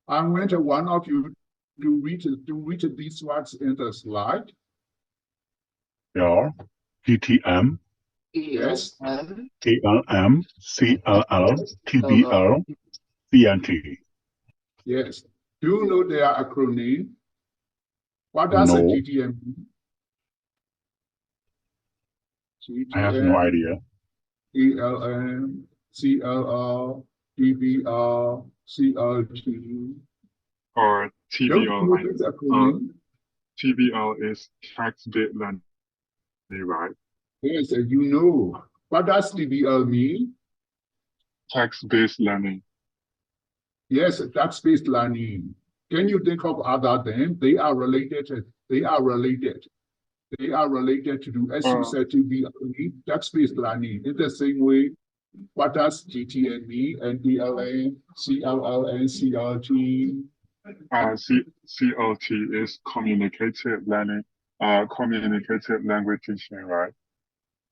I want one of you to read these words in the slide. Yeah. GTM, Yes. AiO5, ALM, CLL, TBL, CNT. Yes. Do you know their acronym? What does a No, GTM mean? I have no GTM, idea. ELM, CLR, DBR, CLT. Or Don't TBL. you know this acronym? TBL is text-based learning, right? Yes, you know. What does TBL mean? Text-based learning. Yes, that's based learning. Can you think of other than they are related? They are related. They are related to, as you said, TBL, that's based learning. In the same way, what does GTME and ELA, CLL, and CLT? CLT is communicative learning, communicative language teaching, right?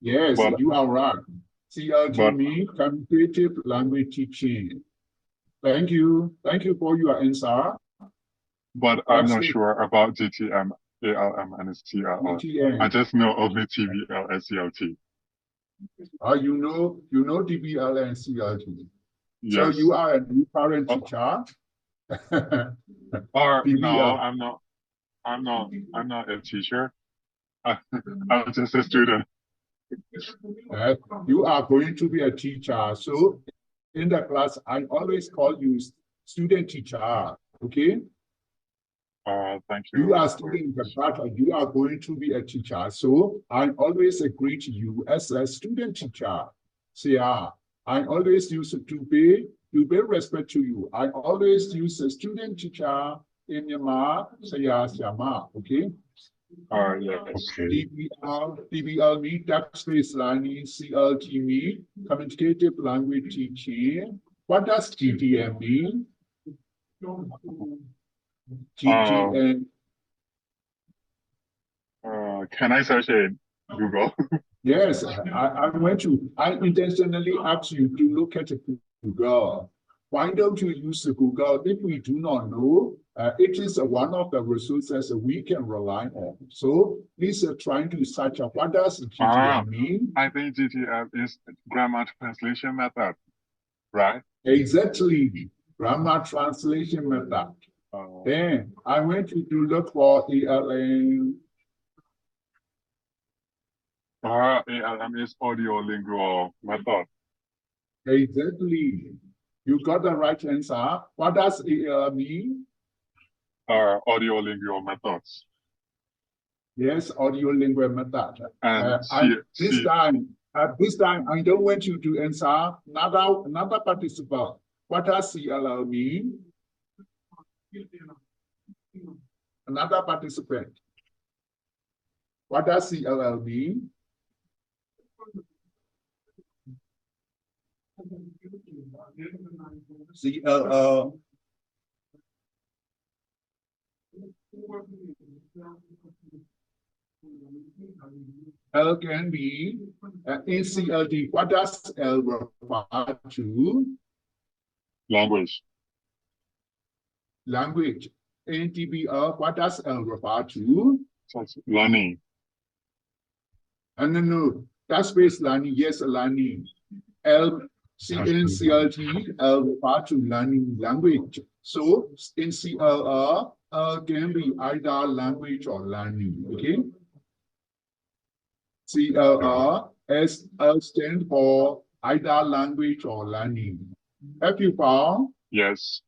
Yes, But you are right. CLT but means communicative language teaching. Thank you. Thank you for your answer. but I'm That's not it. sure about GTM, ALM, and CLL. I GTM. just know only TBL and CLT. You know DBL and CLT. So Yes. you are a new parent teacher. Or no, DBL. I'm not a teacher. I'm just a student. You are going to be a teacher. So in the class, I always call you student teacher. Okay? Thank you. You are student in the class, you are going to be a teacher. So I always agree to you as a student teacher. So yeah, I always use to pay respect to you. I always use a student teacher in your ma, say yeah, okay? Yes. Okay. DBL me, text-based learning, CLT me, communicative language teaching. What does GTM mean? GTM. Can I search in Google? Yes, I intentionally asked you to look at Google. Why don't you use the Google? If we do not know, it is one of the resources we can rely on. So please try to search up what does GTM mean? I think GTM is grammar translation method, right? Exactly, grammar translation method. Then I went to look for ALM. ALM is audio-lingual method. Exactly. You got the right answer. What does ALM mean? Audio-lingual methods. Yes, audio-lingual method. And this time, I don't want you to answer another participant. What does CLL mean? Another participant. What does CLL mean? CLL. L can be in CLD. What does L refer to? Language. Language. In TBL, what does L refer to? Learning. No. That's based learning. Yes, learning. L in CLT, L refer to learning language. So in CLR, can be either language or learning. Okay. CLR, L stand for either language or learning. Have you found? Yes.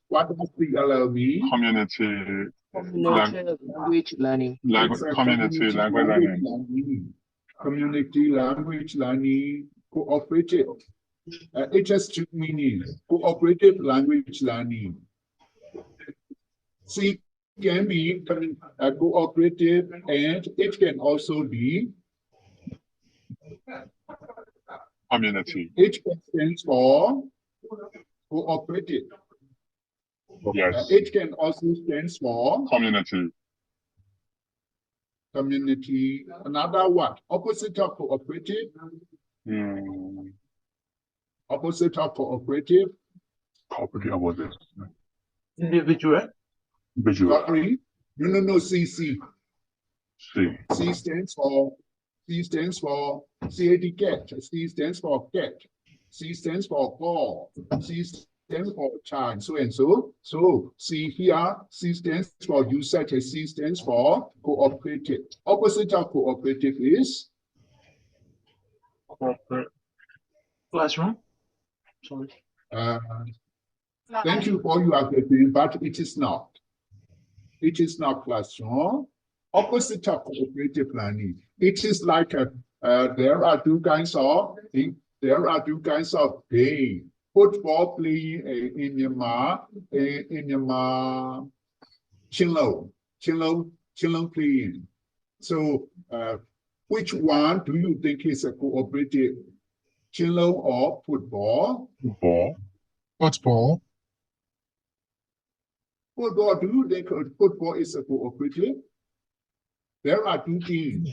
What does CLL mean? Community language learning. Community language learning. Community language learning, cooperative. It has two meanings. Cooperative language learning. C can be cooperative, and it can also be community. It stands for cooperative. Yes. It can also stand for community. Community. Another one. Opposite of cooperative. Opposite of cooperative. Cooperative opposite. Individual. Visual. Sorry. No, C. C. C stands for CAT cat. C stands for cat. C stands for ball. C stands for child. So and so. So C here, C stands for usage. C stands for cooperative. Opposite of cooperative is Corporate. Classroom. Sorry. thank you for your question, but it is not. It is not classroom. Opposite of cooperative learning. It is like there are two kinds of game. Football playing in your children playing. So which one do you think is a cooperative? Children or football? Ball. Football. Football, do you think football is a cooperative? There are two teams.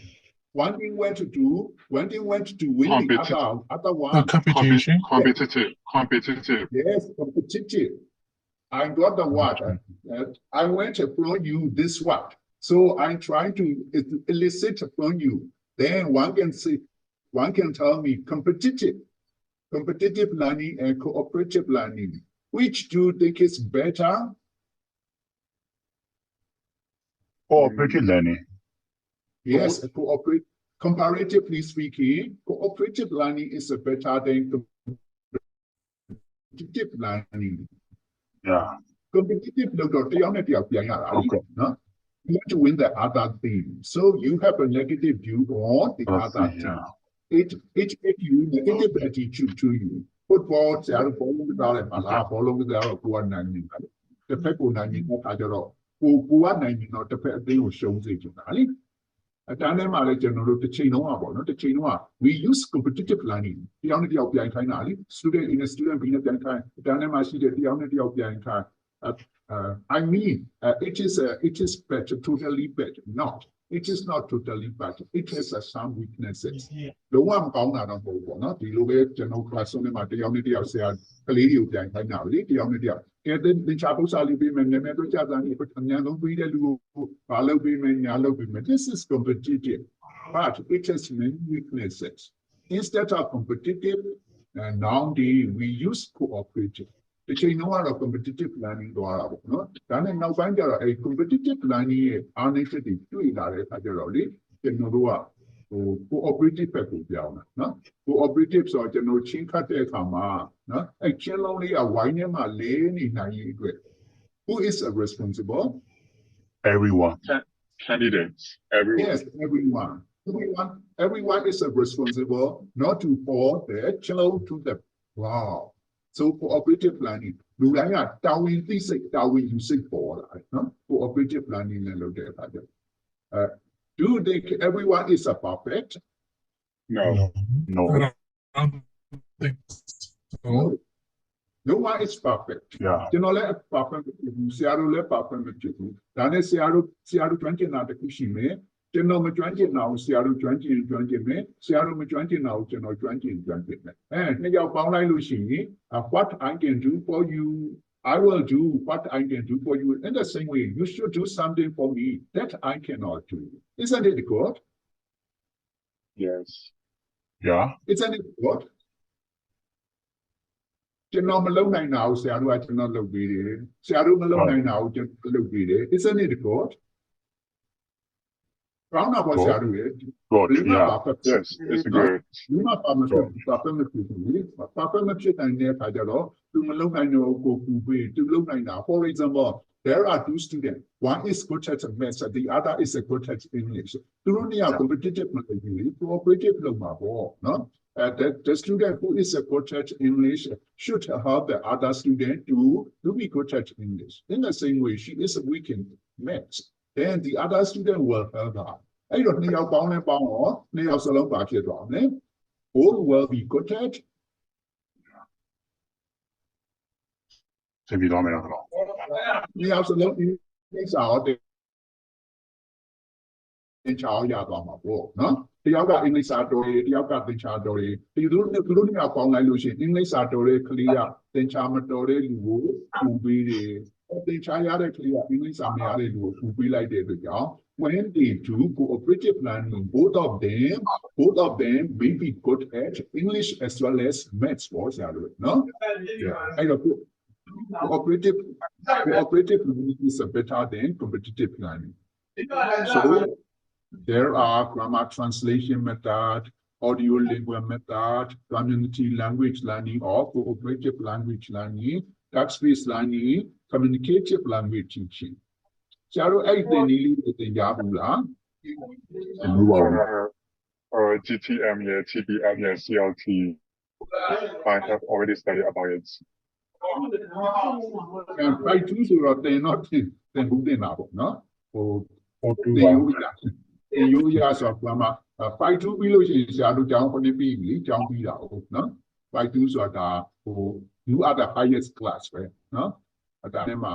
One team went to win the other one. Competition. Competitive. Yes, competitive. I got the word. I went from you this word. So I'm trying to elicit from you. Then one can tell me competitive learning and cooperative learning. Which do you think is better? Cooperative learning. Yes, comparatively speaking, cooperative learning is better than competitive learning. Yeah. Competitive learning, Okay. no? You want to win the other team. So you have a negative view on the other team. Yeah. It makes you negative attitude to you. Football, following the people we use competitive learning. Student in a student being I mean, it is better, totally better. Not. It is not totally better. It has some weaknesses. The one bound out of not the lower general class on the material say a lady of the now, lady on the the chapels are living and the metal jazz but follow women, yellow women. This is competitive, but it has many weaknesses. Instead of competitive, nowadays we use cooperative. The chain of competitive learning to our no. Then now find a competitive learning unnecessary doing that cooperative people no cooperative so general chinka no actually a wine who is responsible? Everyone. Candidates. Everyone. Yes, everyone is responsible not to fall the channel to the wow. So cooperative planning, Darwin using for cooperative planning and do you think everyone is a perfect? No. No. I don't think so. No one is perfect. Yeah. You know, let perfect Seattle let perfect then is Seattle 20 now the Kushime. You know, 20 now, Seattle 20 and 20 me, Seattle 20 now, 20 and 20 me. And now, what I can do for you, I will do what I can do for you. In the same way, you should do something for me that I cannot do. Isn't it good? Yes. Yeah. Isn't it good? You know, Malone now, Seattle, I cannot look with it. Seattle Malone now, just look with it. Isn't it good? Round up was Seattle. Good. Yeah. Yes, it's good. For example, there are two students. One is good at maths, the other is good at English. Competitive, cooperative, no? The student who is good at English should help the other student to be good at English. In the same way, she is weak in maths. Then the other student will help her. I don't know all will be good at. C'est évident, mais non. These are the child no? The yoga English story, the yoga the child story. You don't have English story clear, then charm story, you be they try directly English who be like that. When they do cooperative learning, both of them may be good at English as well as maths for no? I know cooperative learning is better than competitive learning. So there are grammar translation method, audio lingual method, community language learning, or cooperative language learning, text-based learning, communicative language teaching. Charo, I didn't need Yabula. GTM, yeah, TBM, yeah, CLT. I have already studied about it. And I do so they're not then who they know, no? Or you are so grammar. 5-2 ပြီးလို့ရှိရင်ဆရာတို့ကျောင်း9ပြီးပြီကျောင်းပြီးတာဟုတ်နော်5-2ဆိုတာyou are the highest class ပဲနော်ဒါနဲ့မှ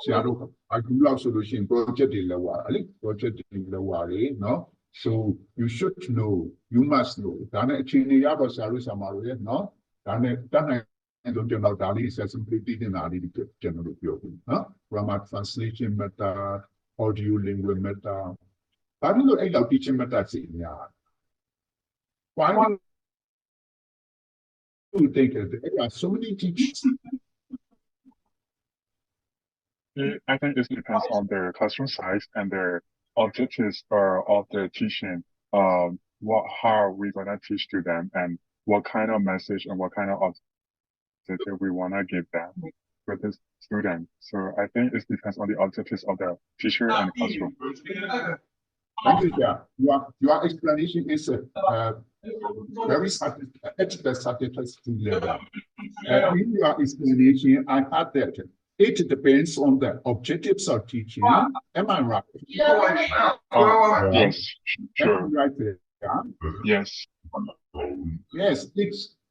ဆရာတို့5-2လောက်ဆိုလို့ရှိရင် project တွေလောက်ရတာလေ project တွေလောက်ရတယ်နော် so you should know you must know ဒါနဲ့အချိန်တွေရတော့ဆရာတို့ဆရာမတို့ရဲ့နော်ဒါနဲ့တတ်နိုင်တော့ကျွန်တော်ဒါလေး accessibility တည်တင်တာလေးကျွန်တော်တို့ပြောဘူးနော် grammar translation method audio lingual method I don't know about teaching methods in here. Why do you think there are so many teachers? I think it depends on their classroom size and their objectives of the teaching. How are we gonna teach to them, and what kind of message and what kind of objective we wanna give them with the student. So I think it depends on the objectives of the teacher and the classroom. Thank you, yeah. Your explanation is very satisfactory level. In your explanation, I had that it depends on the objectives of teaching. Am I right? Yes, sure. Am I right there? Yeah? Yes. Yes,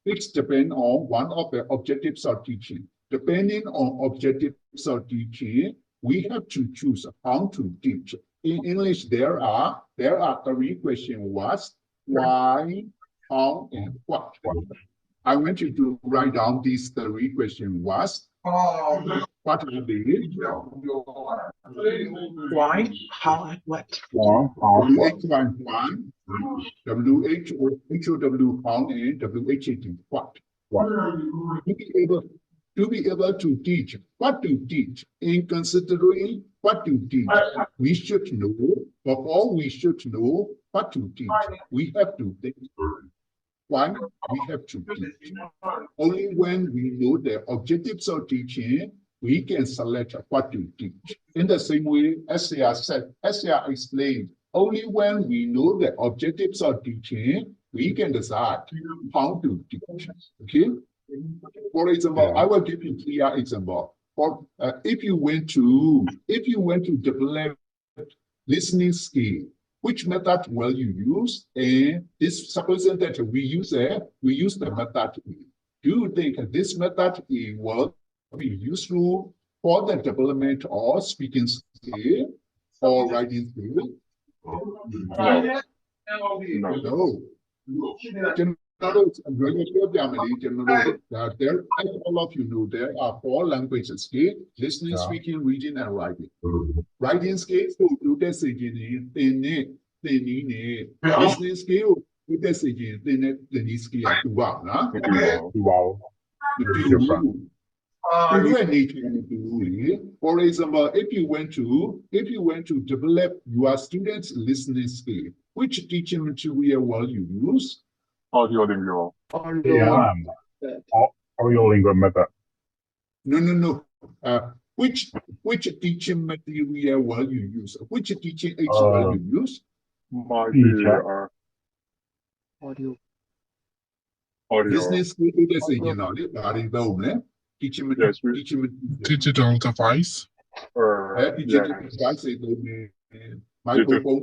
it's depend on one of the objectives of teaching. Depending on objectives of teaching, we have to choose how to teach. In English, there are 3 questions: what, why, how, and what. I want you to write down these 3 questions: what are they? Why, how, and what? WH1, WHOW, how, and WHAT, what. To be able to teach, what to teach, in considering what to teach, we should know, before we should know what to teach, we have to think. One, we have to teach. Only when we know the objectives of teaching, we can select what to teach. In the same way, as I explained, only when we know the objectives of teaching, we can decide how to teach. Okay? For example, I will give you a clear example. For if you went to develop listening skill, which method will you use? And this supposing that we use the method A. Do you think this method A will be useful for the development of speaking skill or writing skill? No. There, as all of you know, there are 4 languages: listening, speaking, reading, and writing. Writing skill, so do this again, listening skill, do this again, For example, if you went to develop your students' listening skill, which teaching material will you use? Audio lingual. Audio lingual method. No. Which teaching material will you use? Which teaching aids will you use? Audio. Listening skill, teaching material. Digital device. Microphone,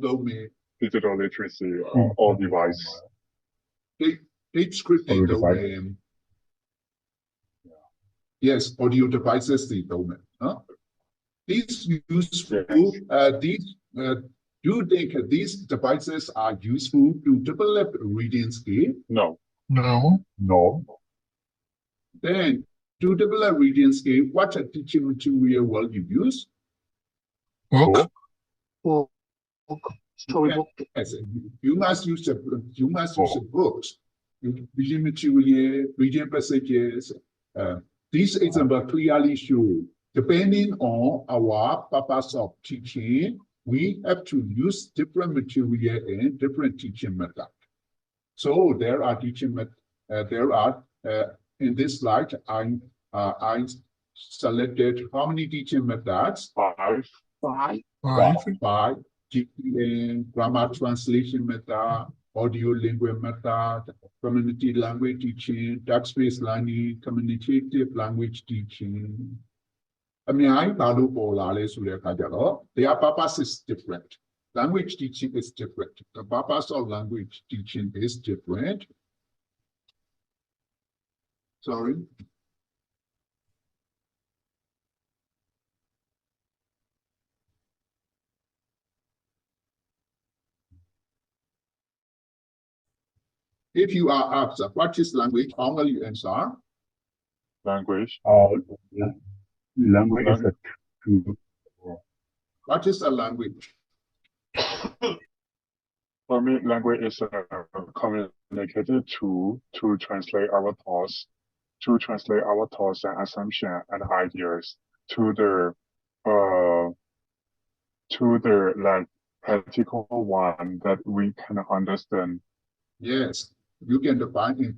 digital literacy, all device. Tape scripting domain. Yes, audio devices the domain. These useful. Do you think these devices are useful to develop reading skill? No. No. No. Then to develop reading skill, what teaching material will you use? Book. Book. Storybook. Yes, you must use a books, reading material, reading passages. These examples clearly show, depending on our purpose of teaching, we have to use different material and different teaching method. So there are teaching in this slide, I selected how many teaching methods? Five. Five. GPN, grammar translation method, audio language method, community language teaching, text-based learning, communicative language teaching. I mean, their purpose is different. Language teaching is different. The purpose of language teaching is different. Sorry. If you are asked, what is language? How will you answer? Language. Language is a tool. What is a language? For me, language is a communicative tool to translate our thoughts, and assumptions and ideas to the like practical one that we can understand. Yes, we can define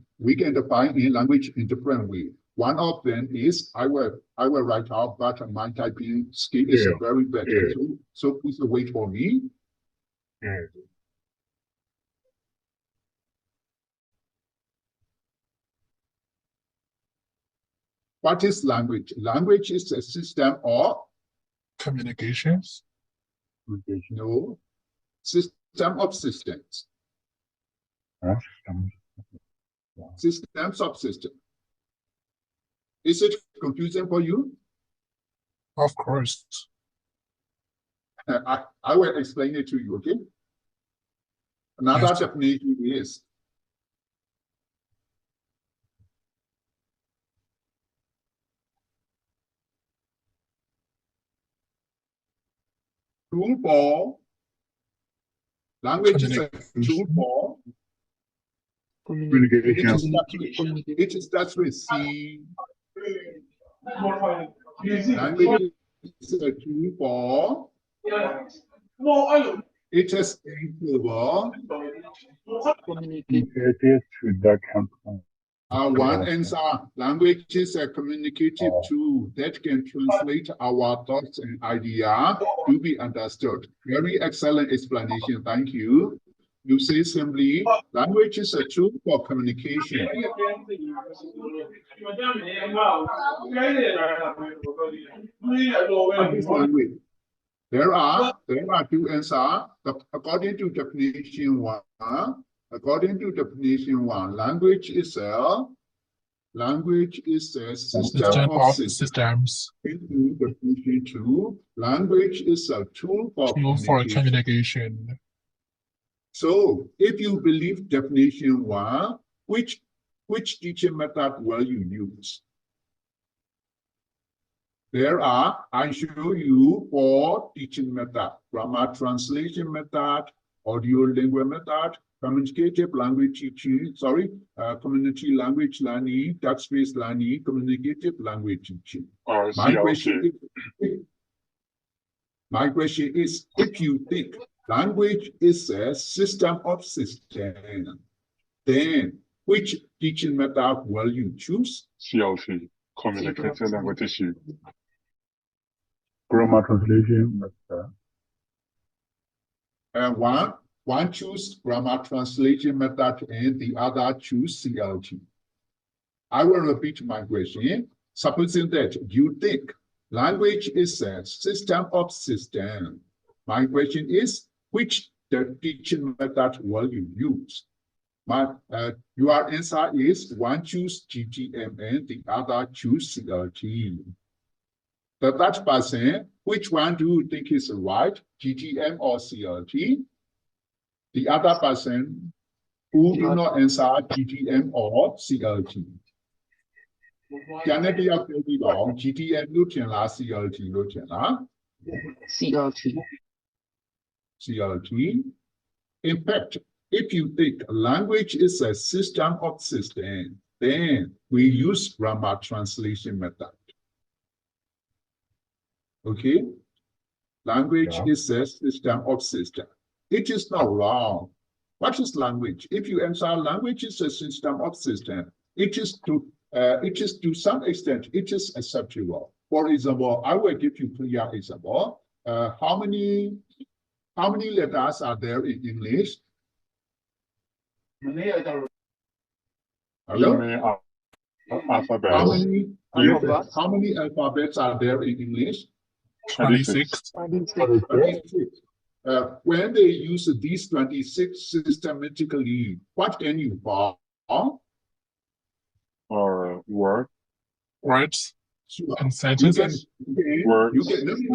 in language in different way. One of them is I will write out, but my typing skill is very bad. So please wait for me. What is language? Language is a system of Communications. no system of systems. Systems of systems. Is it confusing for you? Of course. I will explain it to you, okay? Another Yes. definition is tool for language is a tool for Communication. it starts with C. Language is a tool for it is capable. Communicated to the company. One answer, language is a communicative tool that can translate our thoughts and ideas to be understood. Very excellent explanation, thank you. You say simply, language is a tool for communication. What is language? There are two answers. According to definition one, language is a system of systems. Into definition two, language is a tool for communication. So if you believe definition one, which teaching method will you use? I show you 4 teaching methods: grammar translation method, audio language method, communicative language teaching, community language learning, text-based learning, communicative language teaching. My question is, if you think language is a system of systems, then which teaching method will you choose? CLT, communicative language teaching. Grammar translation method. One choose grammar translation method and the other choose CLT. I will repeat my question. Supposing that you think language is a system of systems, my question is, which the teaching method will you use? Your answer is one choose GTM and the other choose CLT. The third person, which one do you think is right, GTM or CLT? The other person who do not answer GTM or CLT. ကျန်တဲ့တယောက်ပြောပြီးတော့ GTM လို့ထင်လား CLT လို့ထင်လား CLT. CLT. In fact, if you think language is a system of systems, then we use grammar translation method. Okay? Language Yeah. is a system of systems. It is not wrong. What is language? If you answer language is a system of systems, it is to some extent, it is acceptable. For example, I will give you clear example. How many letters are there in English? Hello? Alphabets. How many alphabets are there in English? 26. 26. When they use these 26 systematically, what can you call? Or word. Words Sure. and You sentences.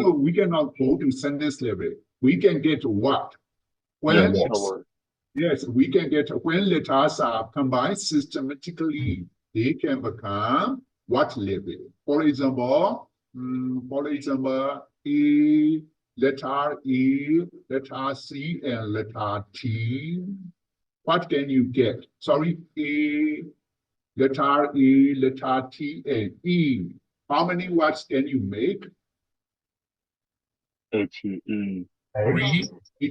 no, we cannot go to sentence level. We can get what? When Yes, a word. Yes, we can get when letters are combined systematically, they can become what level? For example, A, letter E, letter C, and letter T. What can you get? Sorry, A, letter E, letter T, and E. How many words can you make? A-T-E. Three. E,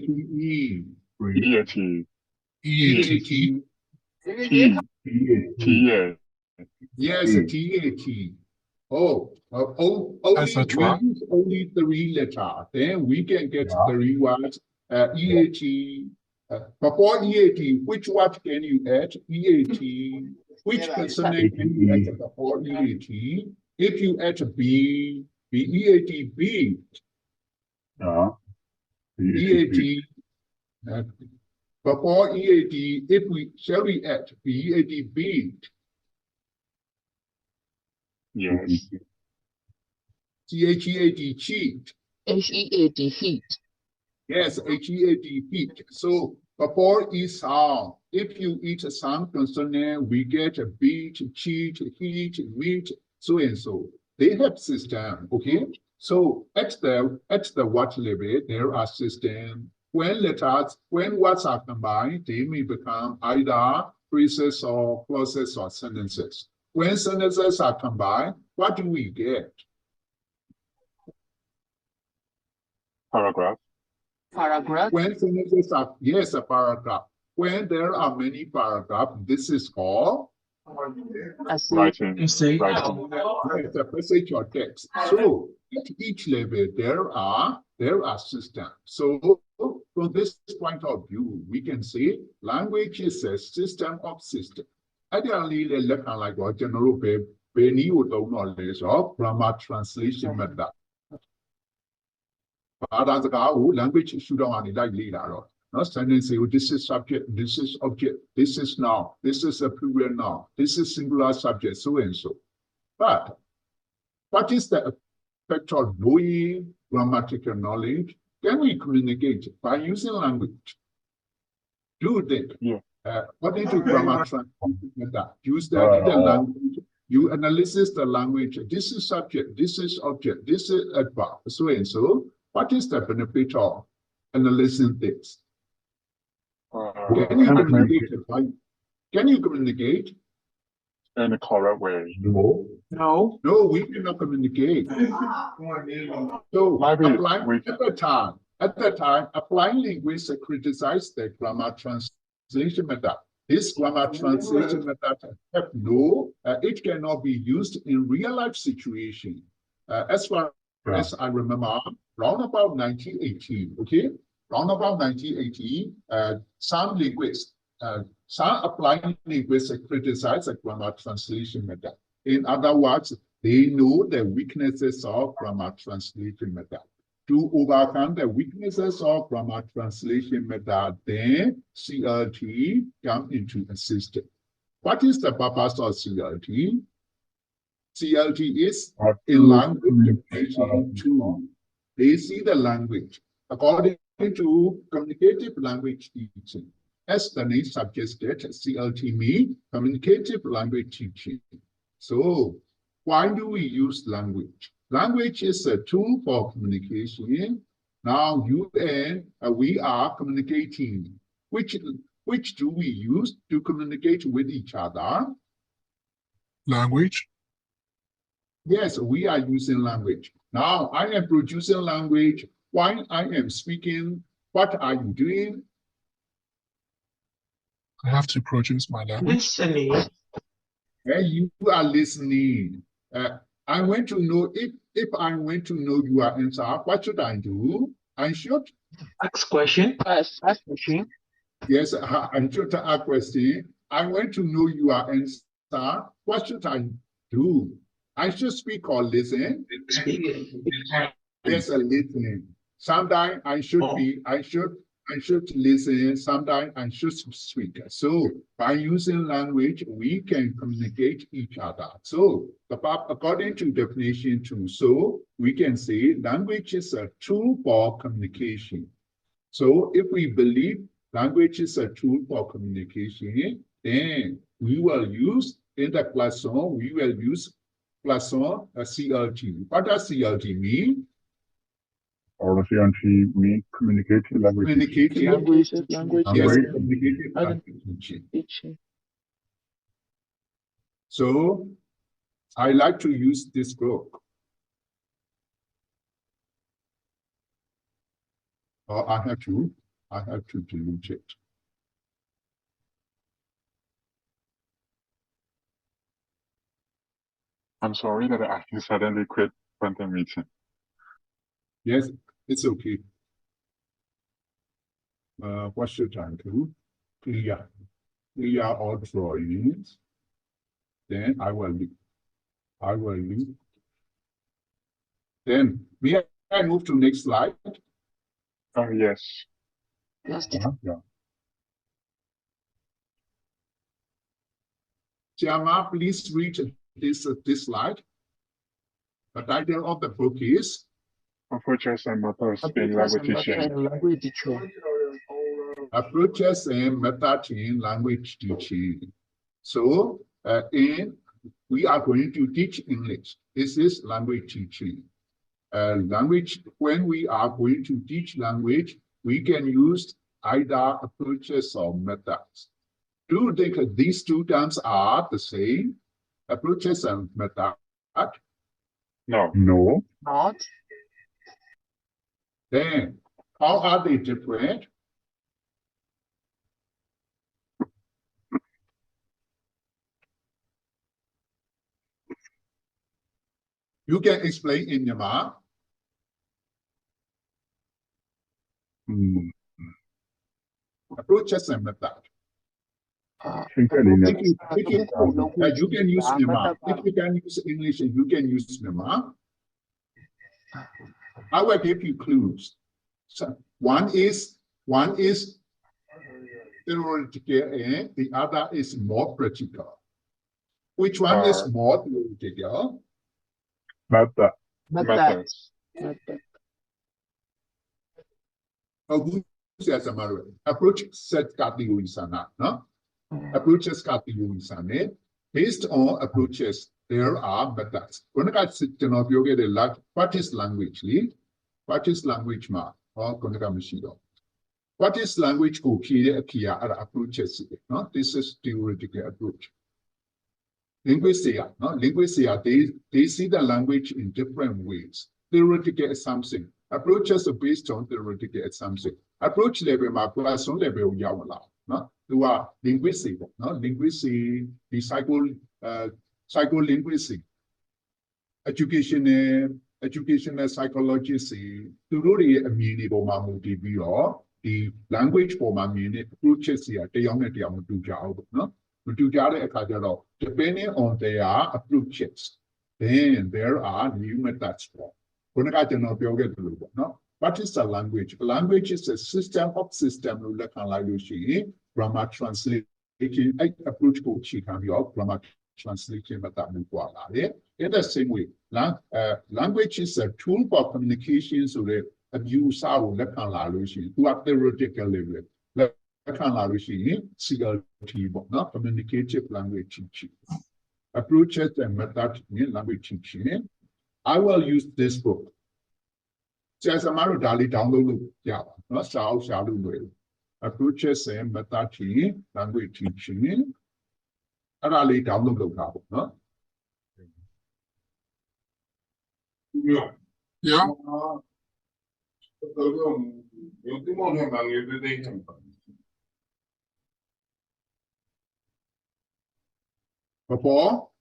E-A-T. EAT. T-A. Yes, T-A-T. Oh, Etc. we use only 3 letters. Then we can get 3 words. E-A-T. Before E-A-T, which word can you add? E-A-T. Which consonant can you add before E-A-T? If you add B, B-E-A-T, B. E-A-T. Before E-A-T, shall we add B-E-A-T, B? Yes. C-H-E-A-T, cheat. HEAD, heat. Yes, H-E-A-T, heat. So before each sound, if you eat a sound consonant, we get a beat, cheat, heat, wheat, so and so. They have system, okay? So at the what level, there are system. When words are combined, they may become either phrases or clauses or sentences. When sentences are combined, what do we get? Paragraph. Paragraph. When sentences are, yes, a paragraph. When there are many paragraphs, this is called Essay. Writing. Essay. Writing. yes, a passage or text. So at each level, there are systems. So from this point of view, we can say language is a system of systems. Ideally, like what general grammar translation method. Language issue no sentence, this is subject, this is object, this is noun, this is a plural noun, this is singular subject, so and so. But what is the effect of knowing grammatical knowledge? Can we communicate by using language? Do you think? Yeah. According to grammar translation method, you study the language, you analyze the language, this is subject, this is object, this is adverb, so and so. What is the benefit of analyzing this? Can you communicate? Can you communicate? In a correct way. No. No. No, we cannot communicate. So at the time, applying linguists criticized the grammar translation method. This grammar translation method have it cannot be used in real life situation. As far as I remember, round about 1918, okay? Round about 1918, some linguists, some applying linguists criticize the grammar translation method. In other words, they know the weaknesses of grammar translation method. To overcome the weaknesses of grammar translation method, then CLT come into the system. What is the purpose of CLT? CLT is a language definition tool. They see the language according to communicative language teaching. As the name suggested, CLT means communicative language teaching. So why do we use language? Language is a tool for communication. Now you and we are communicating. Which do we use to communicate with each other? Language. Yes, we are using language. Now I am producing language. While I am speaking, what are you doing? I have to produce my language. Listening. And you are listening. I want to know if I want to know your answer, what should I do? I should, Ask question. Ask question. yes, I should ask question. I want to know your answer. What should I do? I should speak or listen. Speak. Yes, listening. Sometimes I should listen. Sometimes I should speak. So by using language, we can communicate each other. So according to definition 2, so we can say language is a tool for communication. So if we believe language is a tool for communication, then we will use in the classroom, we will use classroom CLT. What does CLT mean? Or CNT mean communicative language. Communicative Language. Yes, Language. communicative language teaching. So I like to use this book. Or I have to delete it. I'm sorry that I suddenly quit the meeting. Yes, it's okay. What should I do? Clear all drawings. Then I will leave. Then may I move to next slide? Oh, yes. Yes. Yeah. Chiama, please read this slide. The title of the book is Approaches and methods in language teaching. Approaches and Methods in Language Teaching. So, we are going to teach English. This is language teaching. When we are going to teach language, we can use either approaches or methods. Do you think these two terms are the same? Approaches and method? No. No. Not. Then, how are they different? You can explain in Myanmar. Approaches and method. You can use Myanmar. If you can use English, you can use Myanmar. I will give you clues. So one is theoretical and the other is more practical. Which one is more theoretical? Methods. Approach set categories are not, no? Approaches categories are made. Based on approaches, there are methods. What is language? What is language? What is language? Approaches. No? This is theoretical approach. Linguists, they see the language in different ways. Theoretical assumption. Approaches are based on theoretical assumption. Approach level, classroom level, no? Who are linguistic, no? Linguistic, the psycholinguistic, educational psychologists, the language for my meaning, approaches here, no? Depending on their approaches, then there are new methods for. What is a language? A language is a system of systems. Grammar translation, approach grammar translation method. In the same way, language is a tool for communication, so that abuse our to a theoretical level. CLT, communicative language teaching. approaches and methods in language teaching. I will use this book. Just a matter of download. Yeah, not shall do approaches and methods in language teaching. I download no? Yeah.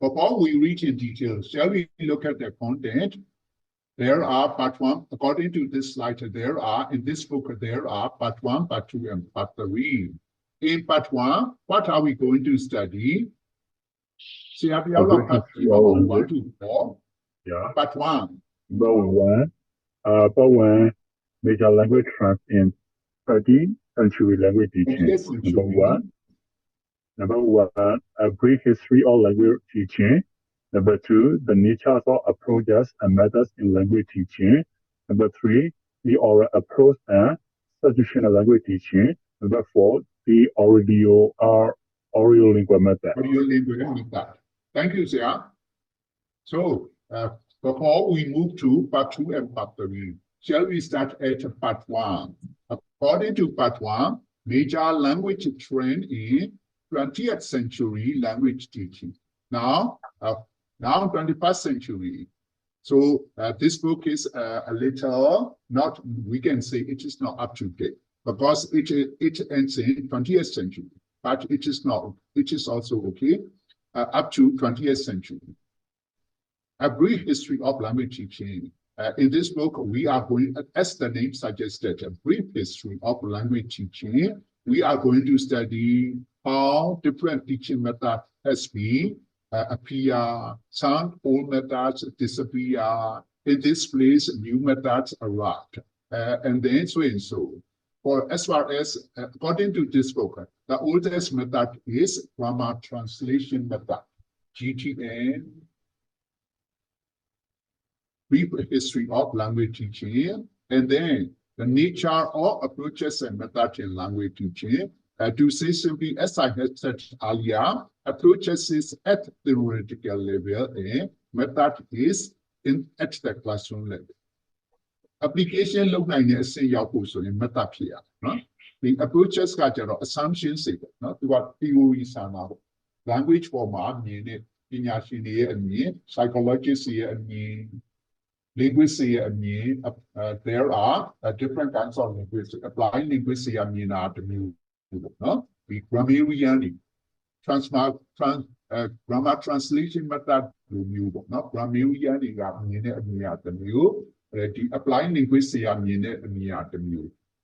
Before we reach in details, shall we look at the content? There are part one, according to this slide, there are, in this book, there are part one, part two, and part three. In part one, what are we going to study? See, have you all part 1 to 4? Yeah. Part one. Part one, major language trends in 13th century language teaching. Number one, a brief history of language teaching. Number two, the nature of approaches and methods in language teaching. Number three, the oral approach and traditional language teaching. Number four, the audiolingual method. Thank you, Sia. So, before we move to part two and part three, shall we start at part one? According to part one, major language trend in 20th century language teaching. Now 21st century. So this book is a little, not, we can say it is not up to date because it ends in 20th century, but it is not, it is also okay, up to 20th century. A brief history of language teaching. In this book, we are going, as the name suggested, a brief history of language teaching. We are going to study how different teaching methods has been appear, some old methods disappear. In this place, new methods arrived, and then so and so. For as far as according to this book, the oldest method is grammar translation method, GTN. Brief history of language teaching, and then the nature of approaches and methods in language teaching. To say simply, as I had said earlier, approaches is at the theoretical level, and method is at the classroom level. Application look like this in method here. The approaches got assumptions, what theory language format, psychologists, linguists, there are different kinds of linguists. Applying linguists, the grammarian, grammar translation method, grammarian, the applying linguists,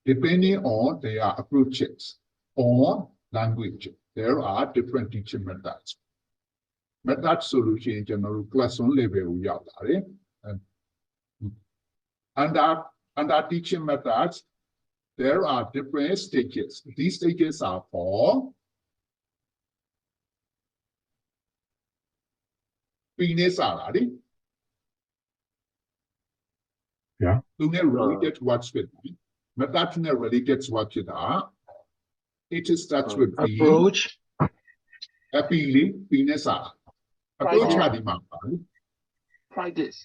depending on their approaches on language, there are different teaching methods. Method solution in general classroom level, under teaching methods, there are different stages. These stages are for Venus already. Yeah. Related to what's with me. Method related to what you are. It starts with approach. Appealing, Venus are. Approach Hadima. Practice.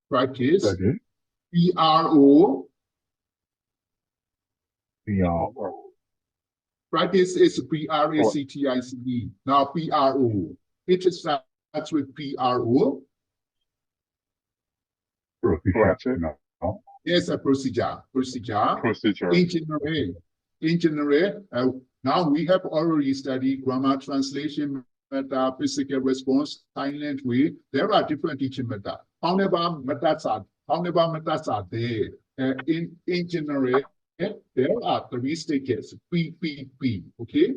Practice. PRO. Practice is PRACTICE. Now PRO. It starts with PRO. Yes, a procedure. In general, now we have already studied grammar translation method, physical response, silent way. There are different teaching methods. However, methods are there. In general, there are 3 stages. PPP. Okay,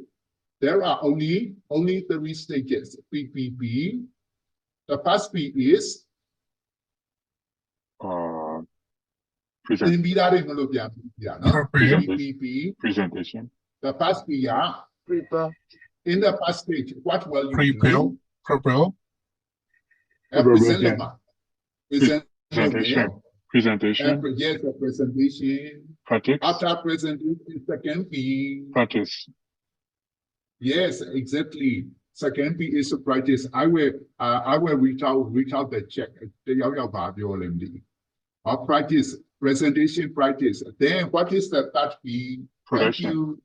there are only 3 stages. PPP. The first P is presentation. The first P, Prepare. in the first stage, what will you do? Prepare. Presentation. Yes, the presentation. Practice. After presentation, second P. Practice. Yes, exactly. Second P is practice. I will read out the check. Or practice, presentation practice. Then what is the third P? Thank Production. you.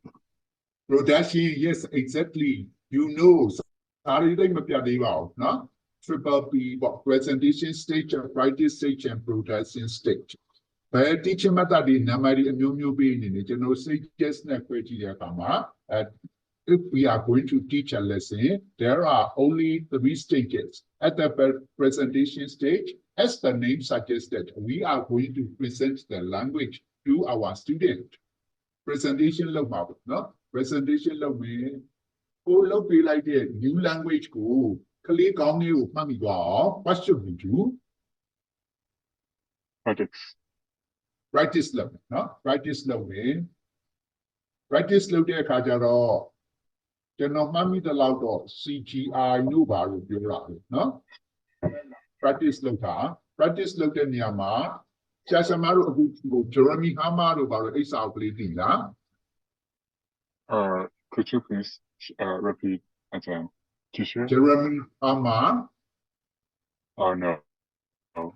Production, yes, exactly. You know, no? Triple P, presentation stage, practice stage, and production stage. But teaching method in Namari and New being in it, you know, say just if we are going to teach a lesson, there are only 3 stages. At the presentation stage, as the name suggested, we are going to present the language to our student. Presentation level, no? Presentation level. Look be like the new language go. Click on you, mommy go. What should we do? Projects. Practice level, no? Practice level. Practice level တဲ့အခါကျတော့ကျွန်တော်မှတ်မိတဲ့လောက်တော့ CGI လို့ပါလို့ပြောတာလေနော် practice လုပ်တာ practice လုပ်တဲ့နေရာမှာဆရာဆရာမတို့အခု Jeremy Hammer တို့ပါလို့အိတ်စာအုပ်ကလေးသိလား Could you please repeat again, teacher? Jeremy Hammer Oh no,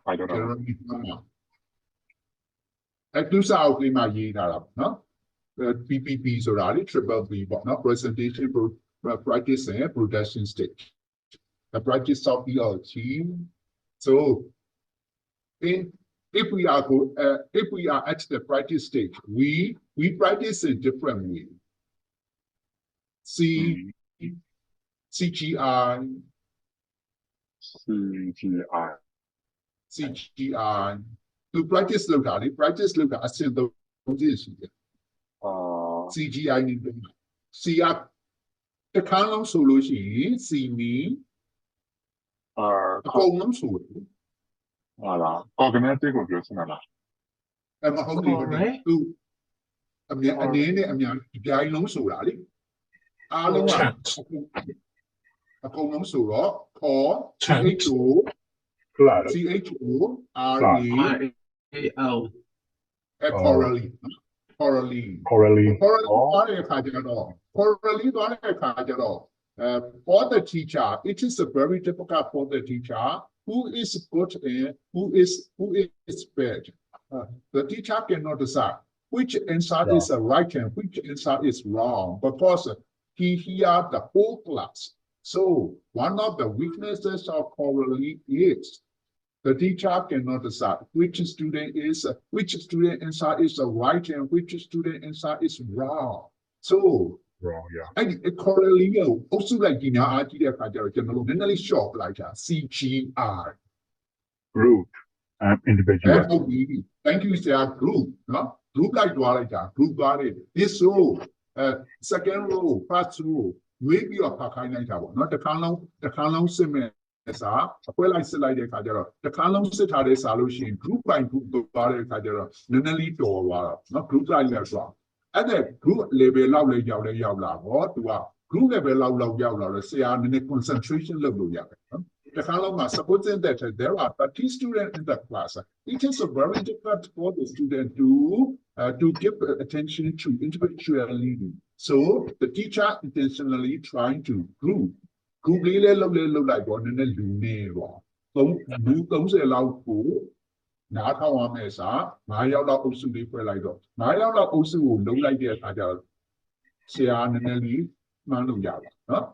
I don't know. Jeremy Hammer အဲ့သူစာအုပ်ကလေးမှာရေးထားတာနော် PPP ဆိုတာလေ triple P ပေါ့နော် presentation practice and production stage the practice of your team so if we are at the practice stage we practice in different way CGI to practice လုပ်တာလေ practice လုပ်တာအဆင့်3ချက်ရှိတယ် CGI နေတယ် C ကတစ်ခါလုံးဆိုလို့ရှိရင် C မီအကုန်လုံးဆိုတယ် Voilà. Cognitive ကိုပြောချင်တာလား မဟုတ်ဘူးသူအနေနဲ့အများဒီကြိုင်လုံးဆိုတာလေအားလုံးကအကုန်လုံးဆိုတော့ call CHO Claro. CHO AiO. Corally Corally.သွားတဲ့အခါကျတော့ for the teacher it is very difficult for the teacher who is good and who is bad the teacher cannot decide which answer is right and which answer is wrong because he hear the whole class so one of the weaknesses of Corally is the teacher cannot decide which student answer is right and which student answer is wrong. So, Wrong, yeah. I Corally also like in our idea, generally short like CGI. Group and individual. Thank you, sir. Group, no? Group like that. Group got it. This row, second row, first row, maybe a kind of not the canon cement. အပွဲလိုက်စစ်လိုက်တဲ့အခါကျတော့တခါလုံးစစ်ထားတဲ့စာလို့ရှိရင် group by group သွားတဲ့အခါကျတော့နည်းနည်းလေးတော်သွားတာเนาะ group size နဲ့ဆိုအဲ့ဒါ group level လောက်လေးရောက်လာတော့သူက group level လောက်ရောက်လာတော့ဆရာနည်းနည်း concentration လုပ်လို့ရတယ်เนาะတခါလုံးမှာ supposing that there are 30 students in the class it is very difficult for the student to give attention to individual leading so the teacher intentionally trying to groupလေးလဲလုပ်လိုက်တော့နည်းနည်းလူနေပေါ့လူ30လောက်ကိုနားထောင်ရမယ်စာ9ယောက်လောက်အုပ်စုလေးဖွဲ့လိုက်တော့9ယောက်လောက်အုပ်စုကိုလုံးလိုက်တဲ့အခါကျတော့ဆရာနည်းနည်းလေးမှန်းလို့ရပါနော်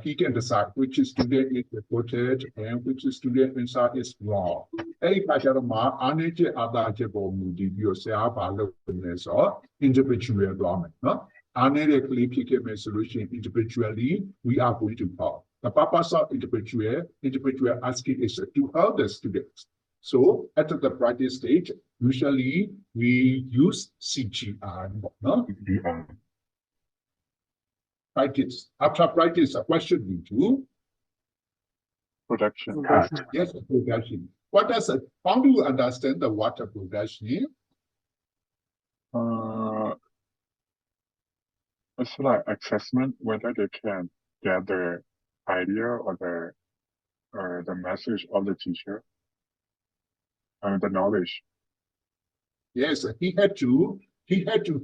he can decide which student is reported and which student answer is wrong အဲ့ဒီအခါကျတော့အားနည်းချက်အသာချက်ပေါ်မူတည်ပြီးတော့ဆရာဘာလုပ်လဲဆိုတော့ individual သွားမယ်နော်အားနည်းတဲ့ကလေးဖြစ်ခဲ့မယ်ဆိုလို့ရှိရင် individually we are going to call the purpose of individual asking is to help the students. So at the practice stage, usually we use CGI. No? Practice. After practice, what should we do? Production. Yes, production. How do you understand the water production? It's like assessment whether they can get the idea or the message of the teacher and the knowledge. Yes, he had to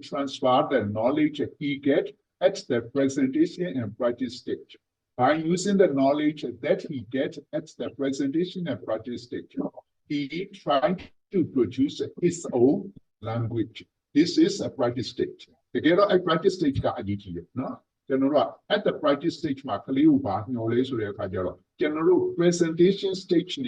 transfer the knowledge he get at the presentation and practice stage. By using the knowledge that he gets at the presentation and practice stage, he trying to produce his own language. This is a practice stage. Together, a practice stage got a no? General at the practice stage, my colleague, knowledge, general presentation stage,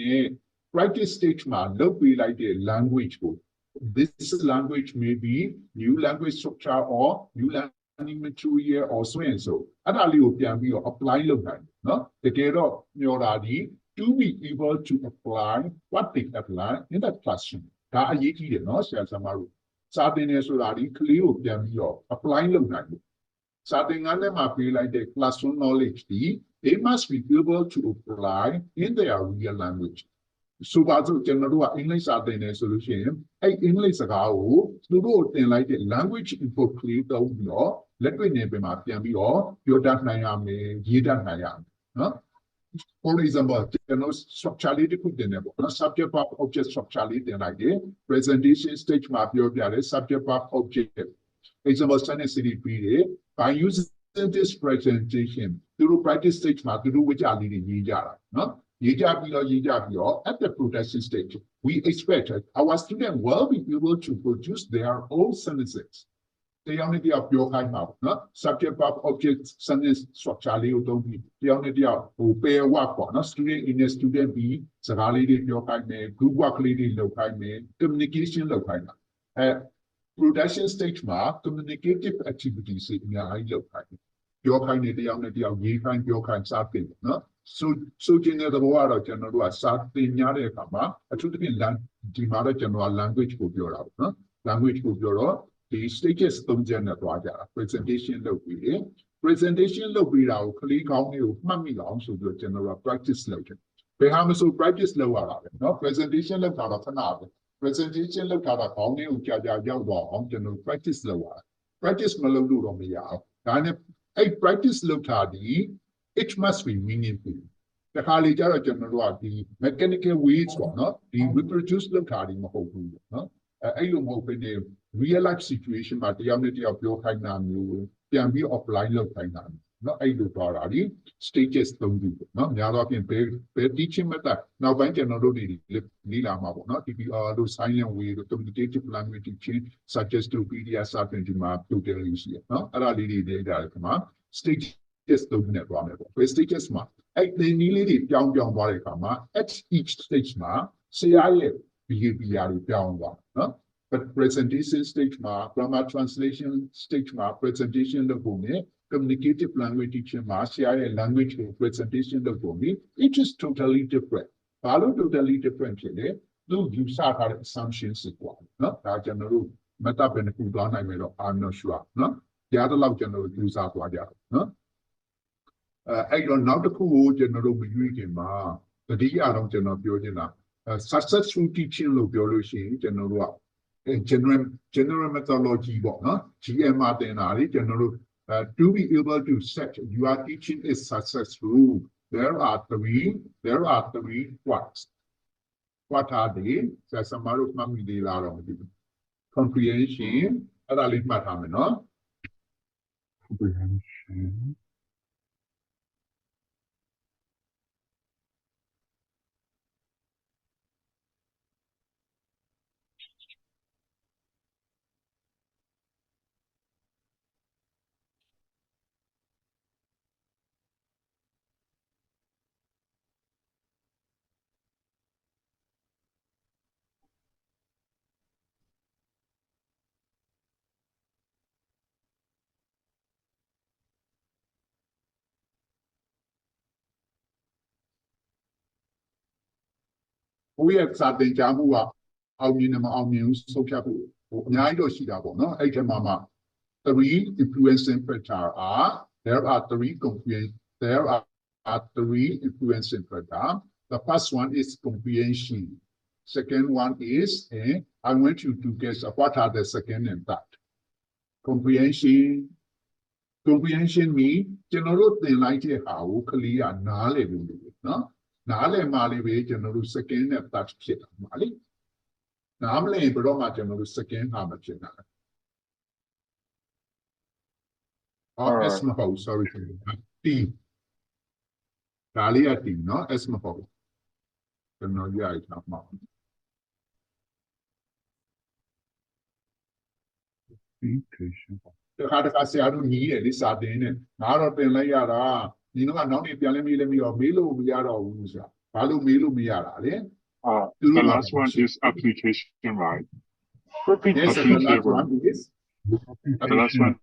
practice stage, man, look be like the language book. This language may be new language structure or new learning material or so and so. And I'll be apply local, no? Together, to be able to apply what they apply in that classroom. That are you no? Samaru. Something else clear apply local. Something might be like the classroom knowledge, they must be able to apply in their real language. So, general English are the solution. English like the language input clear let me name your for example, structurality could be subject of object structurality like presentation stage map your subject of object. Example, by using this presentation through practice stage map to do which are leading at the production stage, we expect our students will be able to produce their own sentences. The unity of your kind of subject of object sentence structure, don't be the unity of pair work for student in a student be Sagali, your kind, group work leading local, communication local. Production stage mark, communicative activities in your kind. Your kind of the unity of ye kind, your kind something. So general the water general something yare kama, a to be land, the general language for your out, language for your. The stages of general presentation located. Presentation located, click on you, mummy also the general practice located. Perhaps so practice lower, no presentation located. Presentation located on you, on general practice lower. Practice Malulu on the out. A practice located, it must be meaningful. The college general, the mechanical weights, the reproduce located, no? I don't open a real life situation, but the unity of your kind of can be offline of kind of not I do already stages don't do no now can pay teaching method now when can not only Lila Mabo, not if you are those silent way the communicative language teaching such as to PDS to map to tell you no already data come on stages don't never where stages mark I nearly down at each stage mark say I behavior down one. But presentation stage mark, grammar translation stage mark, presentation the bone, communicative language teaching mark, language presentation the bone, it is totally different. Follow totally different. Do you start our assumptions equal? No, that general meta benefit I'm not sure. No, the other love general use out what no. I don't know the cool general beginning ma. The day I don't general successful teaching of biology general general methodology GMR general to be able to set your teaching is successful. There are three what's. What are they? Comprehension, Comprehension. We have something Jamua, our minimum so careful. Neither Shidabo, no, Mama. Three influencing factors are there are three influencing factors. The first one is comprehension. Second one is I want you to guess what are the second and third. Comprehension means general thing like how clear knowledge, no? Knowledge mali general second and third shit mali. Namely, but not general second how much or S မဟုတ် sorry T ဒါလေးက T နော် S မဟုတ်ကျွန်တော်ရိုက်ထားမှာ Mutation. တခါတခါဆရာတို့ညီးတယ်လေစာတင်နဲ့ငါတော့တင်လိုက်ရတာညီတို့ကနောက်နေ့ပြန်လဲမေးလဲမေးတော့မေးလို့မရတော့ဘူးဆိုတာဘာလို့မေးလို့မရတာလဲ The last one is application, right? Yes, the last one is The last one,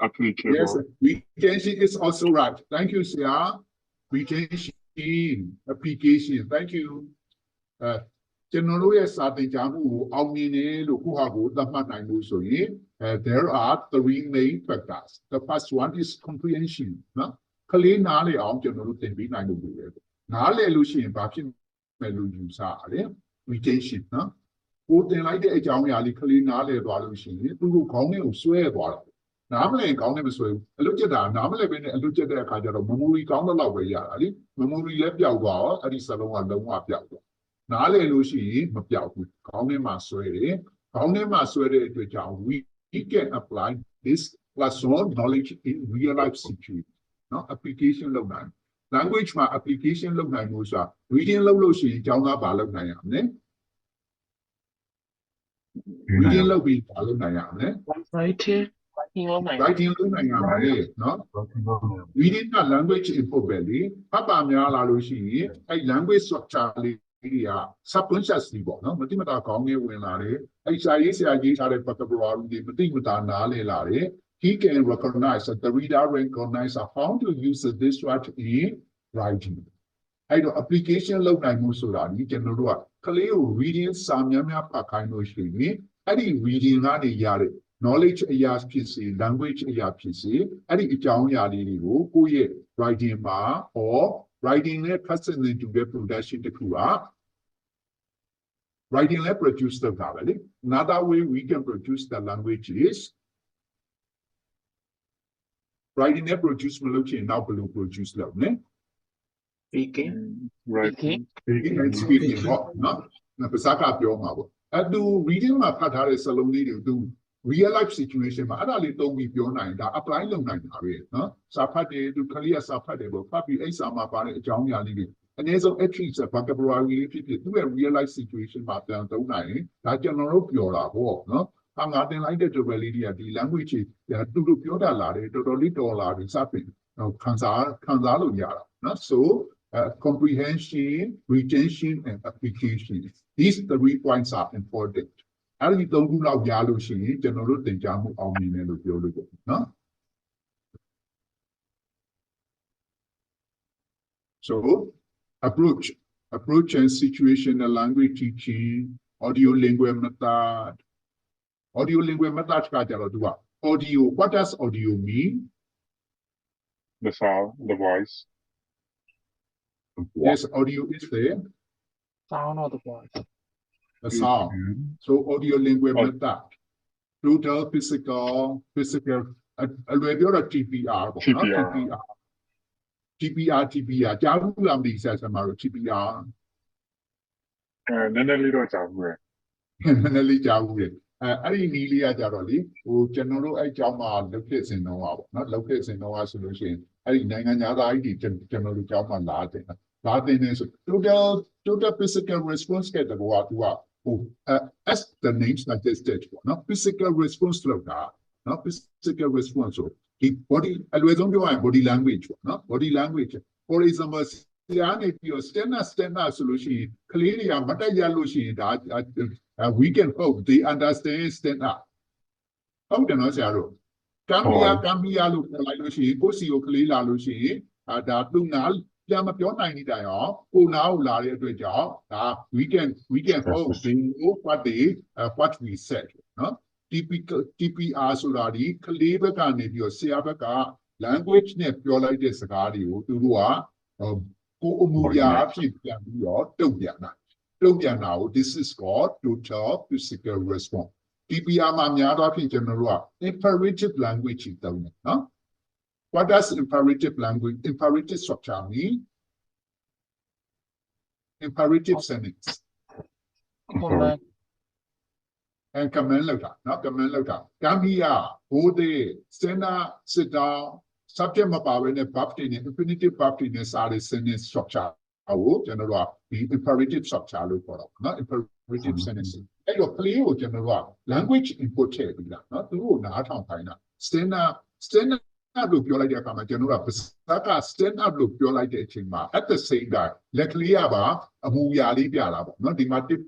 applicable. yes, retention is also right. Thank you, Sia. Retention, application. Thank you. ကျွန်တော်တို့ရဲ့စာသင်ကြားမှုကိုအောင်မြင်တယ်လို့ခုဟာကိုသတ်မှတ်နိုင်လို့ဆိုရင် there are three main factors. The first one is comprehension နော်ကလေးနားလည်အောင်ကျွန်တော်တို့သင်ပေးနိုင်လို့ပဲနားလည်လို့ရှိရင်ဘာဖြစ်မယ်လို့ယူဆရတယ် retention နော်ကိုသင်လိုက်တဲ့အကြောင်းအရာလေးကလေးနားလည်သွားလို့ရှိရင်သူတို့ခေါင်းထဲကိုဆွဲသွားတာနားမလည်ခေါင်းထဲမဆွဲဘူးအလွတ်ကျက်တာနားမလည်ဘဲနဲ့အလွတ်ကျက်တဲ့အခါကျတော့ memory ကောင်းတဲ့လောက်ပဲရတာလေ memory လည်းပျောက်သွားတော့အဲ့ဒီစလုံးကလုံးဝပျောက်သွားနားလည်လို့ရှိရင်မပြောက်ဘူးခေါင်းထဲမှာဆွဲတယ်ခေါင်းထဲမှာဆွဲတဲ့အတွက်ကြောင့် we can apply this classroom knowledge in real life situation နော် application လုပ်နိုင် language မှာ application လုပ်နိုင်လို့ဆိုတာ reading လုပ်လို့ရှိရင်ကျောင်းသားဘာလုပ်နိုင်ရမလဲ reading လုပ်ပြီးဘာလုပ်နိုင်ရမလဲ writing လုပ်နိုင် writing လုပ်နိုင်ရမယ်နော် reading က language input ပဲလေဖတ်ပါများလာလို့ရှိရင်အဲ့ language structure လေးတွေက subconsciously ပေါ့နော်မတိမတာခေါင်းထဲဝင်လာတယ်အဲ့စာရေးဆရာရေးထားတဲ့ vocabulary တွေမတိမတာနားလည်လာတယ် he can recognize that the reader recognize how to use this word in writing အဲ့တော့ application လုပ်နိုင်မှုဆိုတာဒီကျွန်တော်တို့ကကလေးကို reading စာများများဖတ်ခိုင်းလို့ရှိရင်အဲ့ဒီ reading ကနေရတဲ့ knowledge အရာဖြစ်စေ language အရာဖြစ်စေအဲ့ဒီအကြောင်းအရာလေးတွေကိုကိုယ့်ရဲ့ writing မှာ or writing နဲ့ present နဲ့တူတဲ့ production တစ်ခုက writing လည်း produce လုပ်တာပဲလေ another way we can produce the language is writing နဲ့ produce မလုပ်ချင်နောက်ဘယ်လို produce လုပ်လဲ speaking Writing. speaking and speaking ပေါ့နော်ภาษาကပြောမှာပေါ့အဲ့သူ reading မှာဖတ်ထားတဲ့စလုံးလေးတွေသူ real life situation မှာအဲ့ဒါလေးသုံးပြီးပြောနိုင်ဒါ apply လုပ်နိုင်တာပဲနော်စာဖတ်တယ်သူကလေးကစာဖတ်တယ်ပေါ့ဖတ်ပြီးအဲ့စာမှာပါတဲ့အကြောင်းအရာလေးတွေအနည်းဆုံး attributes vocabulary လေးဖြစ်ဖြစ်သူရဲ့ real life situation မှာပြန်သုံးနိုင်ရင်ဒါကျွန်တော်တို့ပြောတာပေါ့နော်ငါတင်လိုက်တဲ့ tutorial လေးတွေကဒီ language တွေသူတို့ပြောတာလာတယ်တော်တော်လေးတော်လာပြီစပင်ခံစားလို့ရတာနော် so comprehension retention and application these three points are important အဲ့ဒီသုံးခုလောက်ရလို့ရှိရင်ကျွန်တော်တို့သင်ကြားမှုအောင်မြင်တယ်လို့ပြောလို့ရတယ်နော် so approach and situational language teaching audio language method ကကြတော့သူက audio what does audio mean The sound, the voice. yes audio is there sound of the voice the sound so audio language method total physical အလွယ်ပြောတော့ TPR ပေါ့နော် TPR ကြားဘူးလားမသိဆက်ဆက်မှာတော့ TPR နည်းနည်းလေးတော့ကြားဘူးရယ် နည်းနည်းလေးကြားဘူးလေအဲ့ဒီနီးလေးကကြတော့လေဟိုကျွန်တော်တို့အဲ့ကြောင်းမှာလုပ်ဖြစ်စင်တော့ပါပေါ့နော်လုပ်ဖြစ်စင်တော့ဆိုလို့ရှိရင်အဲ့ဒီနိုင်ငံသားကြီးတွေကျွန်တော်တို့ကြောင်းမှာလာတယ်နေဆို total physical response ကတဘောကသူကဟိုas the name suggested ပေါ့နော် physical response လောက်တာနော် physical response ဆိုဒီ body အလွယ်ဆုံးပြောရရင် body language ပေါ့နော် body language for example ဆရာနေပြီးတော့ standard ဆိုလို့ရှိရင်ကလေးတွေကမတက်ရလို့ရှိရင်ဒါwe can hope they understand standard ဟုတ်တယ်နော်ဆရာတို့ကမ်ဘီယာလို့ပြောလိုက်လို့ရှိရင်ကိုစီကိုကလေးလာလို့ရှိရင်ဒါသူနာပြန်မပြောနိုင်တဲ့တိုင်အောင်ကိုနာကိုလာတဲ့အတွက်ကြောင့်ဒါ we can hope they know what we said နော် TPR ဆိုတာဒီကလေးဘက်ကနေပြီးတော့ဆရာဘက်က language နဲ့ပြောလိုက်တဲ့စကားတွေကိုသူတို့ကကိုအမှုရာအဖြစ်ပြန်ပြီးတော့တုံ့ပြန်တာကို this is called total physical response TPR မှာများသောအားဖြင့်ကျွန်တော်တို့က imperative language ကိုသုံးတယ်နော် what does imperative structure mean imperative sentence and comment later, not comment later. Come here, go there, stand up, sit down. Subject about in a baptism, infinitive baptism is a sentence structure. General, the imperative structure, not imperative sentence. And your play or general language input, not the rule, not on China. Stand up, look your like a general, stand up, look your like a chima. At the same time, let Liaba, a Muyali Bialaba, not the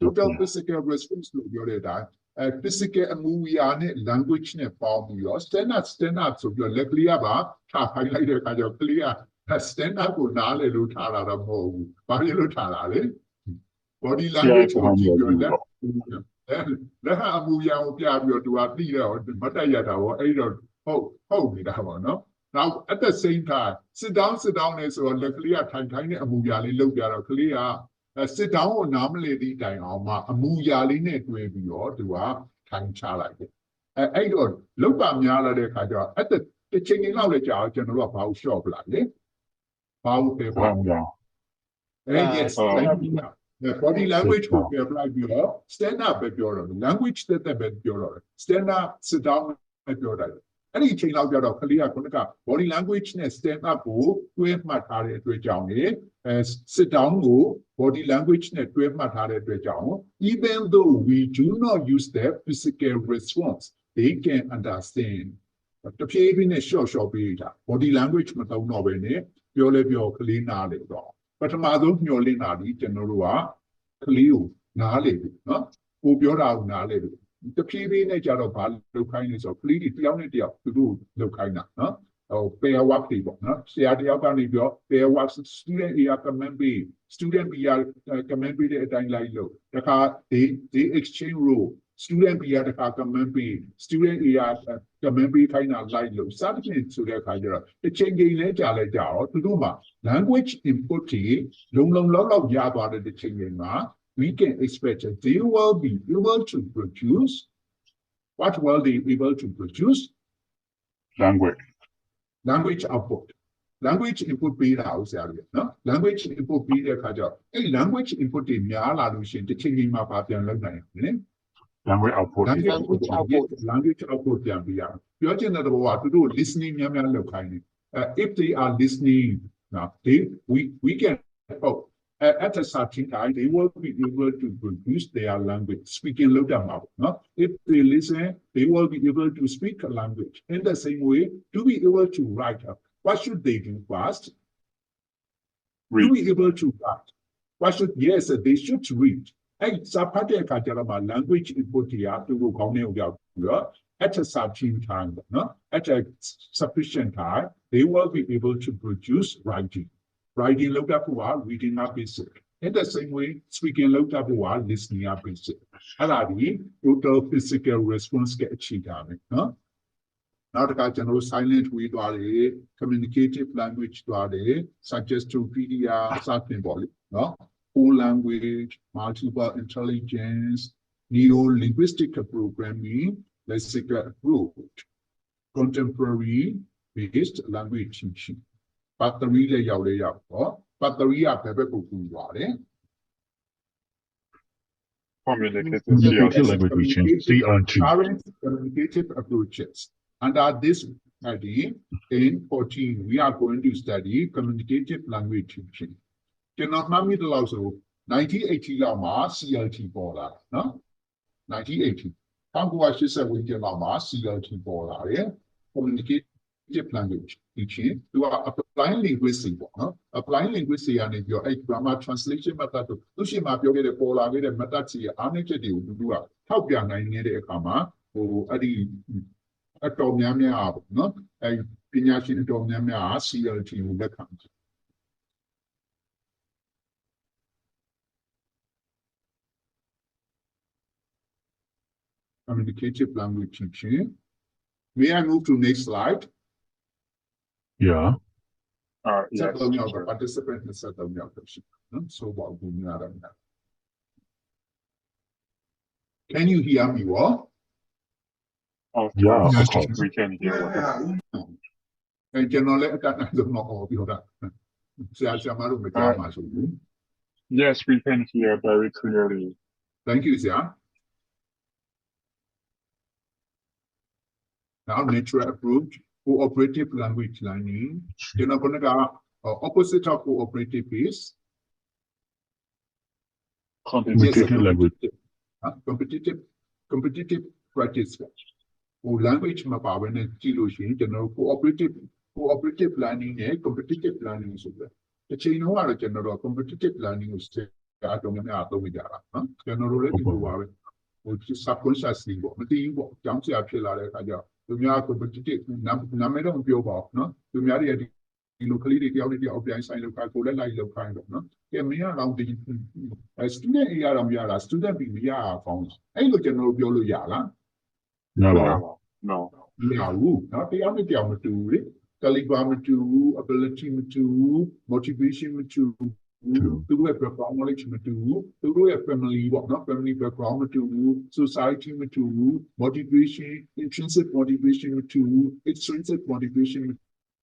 total physical response to your data. Physical and movie language ne form your stand up so your likely about highlight your clear stand up will not let Tara move. Body language will give your let her move your to a leader or the Matayata or either hold me that one. No? Now at the same time, sit down as or the clear tiny and move your look at clear. Sit down normally the time a muyali network to a time child. I don't look at Miala at the changing knowledge out general of how shop like how paper. Yes, the body language will be applied your stand up at your language that the bed your stand up, sit down at your any change out of clear body language stand up with my target as sit down body language with my target even though we do not use their physical response, they can understand. But the behavior is short body language without knowing your clean but a mother of your linadi general clear no the PV nature of kindness of pleading theology to do Lucana, no? Or pay a work people, no? See, at the other there was student here can be student be can be the time like low. The car they exchange rule. Student be at the car can be student here can be kind of like low. Something to their kind of the changing nature like that to do ma language input long yaba the changing ma. We can expect that they will be able to produce. What will they be able to produce? Language output. Language input be the house area. No? Language input be the kaja. A language input in Yala Lucian, the changing map of the Language output. Language output, you're another word to do listening. If they are listening, now we can. At a certain time, they will be able to produce their language, speaking loud. No? If they listen, they will be able to speak a language. In the same way, to be able to write, what should they do first? To be able to write. Yes, they should read. Language input here to go at a certain time, no? At a sufficient time, they will be able to produce writing. Writing looked up while reading up basic. In the same way, speaking looked up while listening up basic. Already, total physical response get achieved. Now the general silent we do communicative language do such as to PDR, symbolic, no? Whole language, multiple intelligence, neo-linguistic programming, lexical approach, contemporary based language teaching. Battery layout, battery are paper communicative language teaching, current communicative approaches. Under this study, in 14, we are going to study communicative language teaching. Cannot me the also 1980 lama CLT baller, no? 1980. Panguashi said we can lama CLT baller, communicative language teaching. You are applying linguistics, no? Applying linguistics and your grammar translation method to Lushima Yoga Pola with a method see Anaka do how can I need a comma or a Tomiamia, no? A Pinyashi Tomiamia CLT will become. Communicative language teaching. May I move to next slide? Yeah. Yes. Participant in settle me out. So what we know. Can you hear me well? Yeah, Yes, of course. We can hear. And generally, I don't know all of that. Yes, we can hear very clearly. Thank you, Zia. Now natural approach, cooperative language learning. You know, opposite of cooperative is Competitive language. competitive practice. Language မှာပါဘဲနဲ့ကြည့်လို့ရှိရင်ကျွန်တော်တို့ cooperative learning နဲ့ competitive learning ဆိုပြီးတစ်ချိန်လုံးကတော့ကျွန်တော်တို့ competitive learning ကိုစတဲ့အတော်များများအသုံးဝင်ကြတာနော်ကျွန်တော်တို့လည်းဒီလိုပါပဲsubconsciously ပေါ့မသိဘူးပေါ့ကြောင်းစရာဖြစ်လာတဲ့အခါကျသူများ competitive နာမည်တော့မပြောပါဘူးနော်သူများတွေဒီလိုကလေးတွေတယောက်နဲ့တယောက်အပြိုင်ဆိုင်လောက်ခိုင်းကိုလည်းလိုက်လောက်ခိုင်းတော့နော်ကဲမင်းကတော့ဒီ student A ရတော့မရတာ student B မရအောင်ကောင်းအဲ့လိုကျွန်တော်တို့ပြောလို့ရလားNo. No. မရဘူးเนาะတရားနဲ့တရားမတူဘူးလေ caliber မတူဘူး ability မတူဘူး motivation မတူဘူးသူတို့ရဲ့ background knowledge မတူဘူးသူတို့ရဲ့ family ပေါ့เนาะ family background မတူဘူး society မတူဘူး motivation intrinsic motivation မတူဘူး extrinsic motivation မ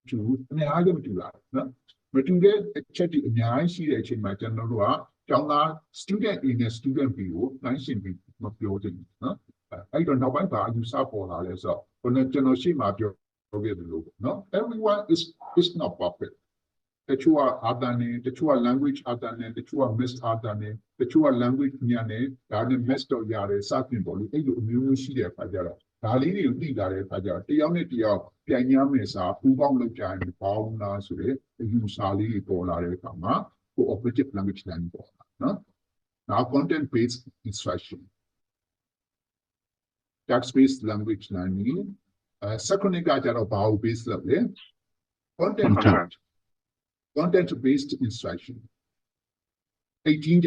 တူဘူးအများကြီးမတူလားเนาะမတူတဲ့အချက်တွေအများကြီးရှိတဲ့အချိန်မှာကျွန်တော်တို့ကကျောင်းသား student A နဲ့ student B ကိုနိုင်ရှင်ပြီးမပြောချင်ဘူးเนาะအဲ့တော့နောက်ပိုင်းပါအယူဆပေါ်လာလဲဆိုတော့ဘယ်နဲ့ကျွန်တော်ရှေ့မှာပြောခဲ့တယ်လို့เนาะ everyone is not perfect တချို့ကအာသန်နေတချို့က language အာသန်နေတချို့က miss အာသန်နေတချို့က language ညံ့နေဒါနဲ့ miss တော့ရတယ်စသဖြင့်ပေါ့လေအဲ့လိုအမျိုးမျိုးရှိတဲ့အခါကျတော့ဒါလေးတွေကိုသိလာတဲ့အခါကျတော့တယောက်နဲ့တယောက်ပြိုင်ညမ်းမယ်စာပူပေါင်းလုပ်ကြရင်ဘောင်းလားဆိုတဲ့အယူဆလေးတွေပေါ်လာတဲ့အခါမှာ cooperative language learning ပေါ်လာเนาะ now content based instruction text-based language learning. Second, I got about based level. Content-based instruction. 18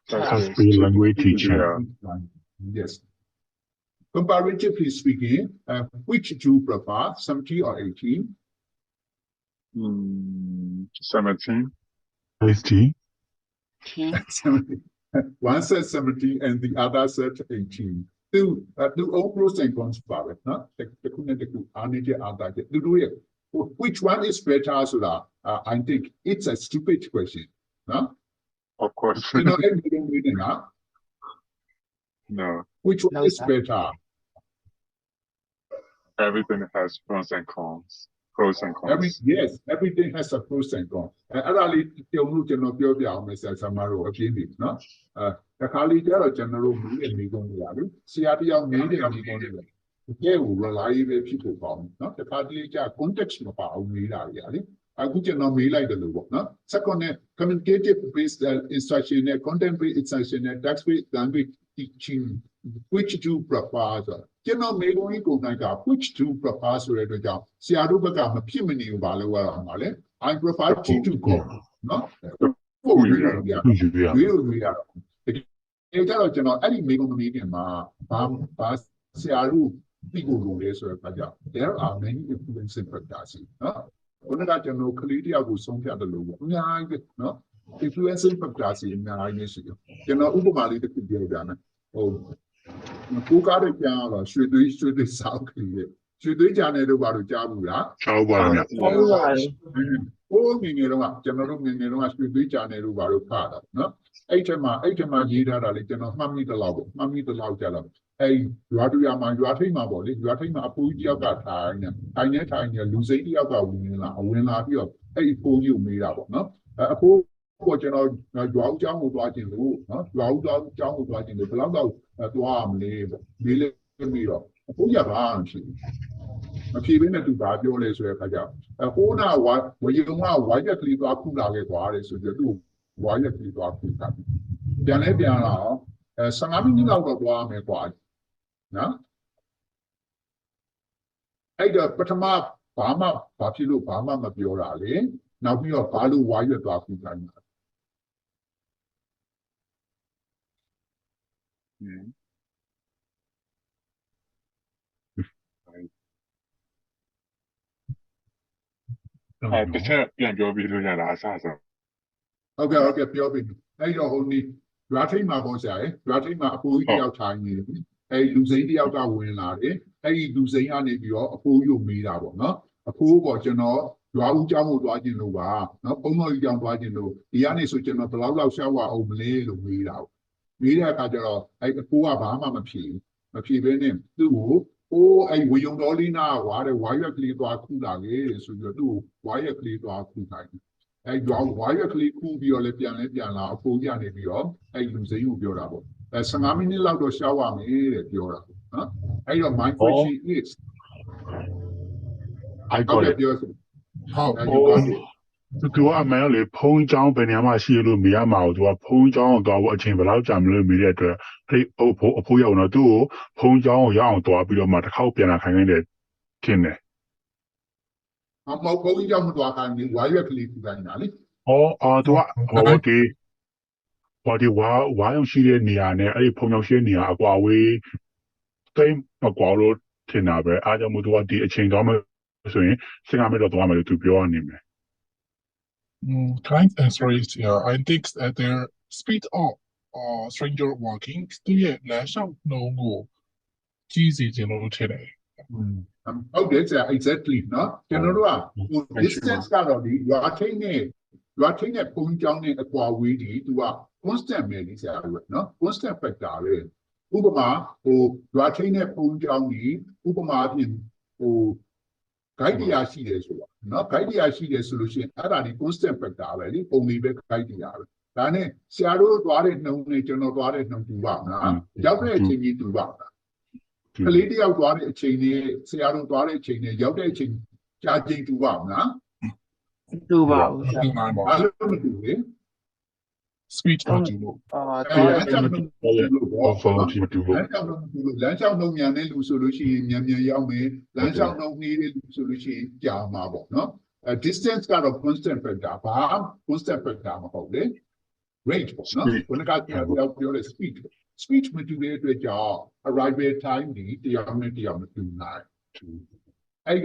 Text-based language teaching. Yes. Comparatively speaking, which do you prefer, 70 or 18? 17. 18. 70. One said 70 and the other said 18. Do all pros and cons about it, no? Which one is better? So that I think it's a stupid question, no? Of course. You know, everything reading up. No. Which one is better? Everything has pros and cons. Pros and cons. Yes, everything has a pros and cons. Actually, you know, you know, you know, Mr. Samaro, again, no? The college general meeting me going to have Seattle meeting me going to they will rely on people from not the college context of our media. I could not me like the logo. No? Second, communicative based instruction, content based instruction, text based language teaching, which do prefer. You know, maybe we go like which do prefer to go. Seattle become a pimini value. I prefer to go. No? There are many influencing factors. Influencing factors in should we channel about Jabura? Oh, general should be channel about father. No, HMA, Mammy the Logo, Mammy the Logo. Hey, you are doing my body, you are taking a pooty of that time, losing about when I hear, hey, pull you made up, no? A poor general, Joao Jam was watching the roof, no? Joao Jam was watching the blood out at one neighbor, Billy Mirror. Oh, yeah, a few minutes to buy your laser. A whole now, what you know, why you leave up to Lagos, so you do, why you leave up to that. Then, some of you know what I'm quite. No? I got Patama, Pama, Papilu, Pama, Mabiorale. Now we are Palu, why you're talking about. The chair can go be doing that. Okay, Piobi. I don't only Ratting my boss, Ratting my poor out time. Hey, losing the outer win, hey, losing an idiot, a poor you meet out, no? A poor what you know, Raul Jamu watching no bar, not only young watching no, the Yanis which are not allowed shower of lay to meet out. Meet out, I a poor Bama appeal, a few name, do Oh, I we用到呢那話咧，話一佢多酷啦嘅，所以都話一佢多酷係。話一佢酷ပြီးတော့လည်းပြန်လာအဖိုးရနေပြီးတော့လူစိမ်းကိုပြောတာပေါ့15မိနစ်လောက်တော့ရှောက်ရမယ်တဲ့ပြောတာနော်အဲ့တော့ my question is I got it ပြောစ How? you got it သူကအမှန်လေဖုံးချောင်းဘယ်နေရာမှာရှိလို့မရမှာဘူးသူကဖုံးချောင်းတော့အချိန်ဘယ်လောက်ကြာမလို့မိတဲ့အတွက်အဲ့အဖိုးရောက်တော့သူ့ကိုဖုံးချောင်းကိုရအောင်တွားပြီးတော့မှတစ်ခေါက်ပြန်လာခိုင်းတယ်ထင်တယ် အမောက်ဘုန်းကြီးကြောင့်မတော်ခိုင်းဘူးဝါရွက်ကလေးထူခိုင်းတာလေ သူကဟောဒီဝါရောက်ရှိတဲ့နေရာနဲ့အဲ့ဒီဖုံးချောင်းရှိတဲ့နေရာအကွာဝေးတိမ်မကွာလို့ထင်တာပဲအားကြောင့်မို့သူကဒီအချိန်တော့မဆိုရင်15မိနစ်တော့သွားမယ်လို့သူပြောနေမယ် Client answer is here. I think that their speed of stranger walking သူရဲ့လမ်းလျှောက်နှုန်းကိုကြီးစီခြင်းလို့ထင်တယ် ဟုတ်တယ်ဆရာ exactly နော်ကျွန်တော်တို့က distance ကတော့ဒီရွာထိန်နဲ့ပုံကြောင်းနဲ့အကွာဝေးဒီသူက constant ပဲလေဆရာတို့နော် constant factor ပဲဥပမာရွာထိန်နဲ့ပုံကြောင်းဒီဥပမာအပြင်guide တရားရှိတယ်ဆိုတာနော် guide တရားရှိတယ်ဆိုလို့ရှိရင်အဲ့ဒါဒီ constant factor ပဲလေပုံလေးပဲ guide တရားပဲဒါနဲ့ဆရာတို့သွားတဲ့နှုန်းနဲ့ကျွန်တော်သွားတဲ့နှုန်းတူပါမလားရောက်တဲ့အချိန်ကြီးတူပါမလားကလေးတယောက်သွားတဲ့အချိန်နဲ့ဆရာတို့သွားတဲ့အချိန်နဲ့ရောက်တဲ့အချိန်ကြာချိန်တူပါမလား တူပါဘူး ဒီမှာပေါ့ အဲ့လိုမတူလေ speed မတူလို့ လမ်းကြောင်းနှုန်းမတူလို့ပေါ့ ဖုန်းကြည့်တူလို့ လမ်းကြောင်းနှုန်းမတူလို့လမ်းကြောင်းနှုန်းမြန်တဲ့လူဆိုလို့ရှိရင်မြန်ရောက်မယ်လမ်းကြောင်းနှုန်းနှေးတဲ့လူဆိုလို့ရှိရင်ကြာမှာပေါ့နော်distance ကတော့ constant factor ဘာ constant factor မဟုတ်လေ rate ပေါ့နော်ခုနကပြောတဲ့ speed မတူတဲ့အတွက်ကြောင့် arrival time ဒီတရားနဲ့တရားမတူနိုင်အဲ့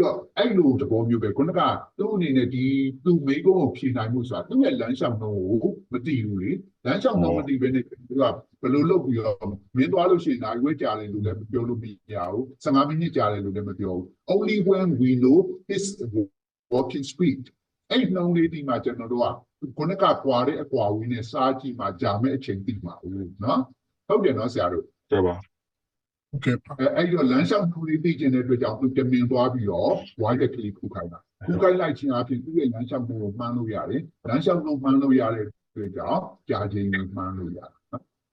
လိုသဘောမျိုးပဲခုနကသူ့အနေနဲ့ဒီသူ့မိကုန်းကိုဖြေနိုင်မှုဆိုတာသူ့ရဲ့လမ်းလျှောက်နှုန်းကိုမသိဘူးလေလမ်းလျှောက်နှုန်းမသိဘဲနဲ့သူကဘယ်လိုလုပ်ပြီးတော့မင်းသွားလို့ရှိရင်ဒါရွေးကြတယ်လို့လည်းမပြောလို့မရဘူး15မိနစ်ကြာတယ်လို့လည်းမပြောဘူး only when we know his walking speed အဲ့နှုန်းလေးဒီမှာကျွန်တော်တို့ကခုနကကွာတဲ့အကွာဝေးနဲ့စားကြည့်မှကြာမဲ့အချိန်သိမှာဘူးနော်ဟုတ်တယ်နော်ဆရာတို့ 对吧 Okay အဲ့တော့လမ်းလျှောက်နှုန်းလေးသိကျင်တဲ့အတွက်ကြောင့်သူတမင်သွားပြီးတော့ဝိုင်းတဲ့ကလေးခုခိုင်းတာခုခိုင်းလိုက်ခြင်းအပြင်သူ့ရဲ့လမ်းလျှောက်နှုန်းကိုမှန်းလို့ရတယ်လမ်းလျှောက်နှုန်းမှန်းလို့ရတဲ့အတွက်ကြောင့်ကြာချိန်ကိုမှန်းလို့ရတယ်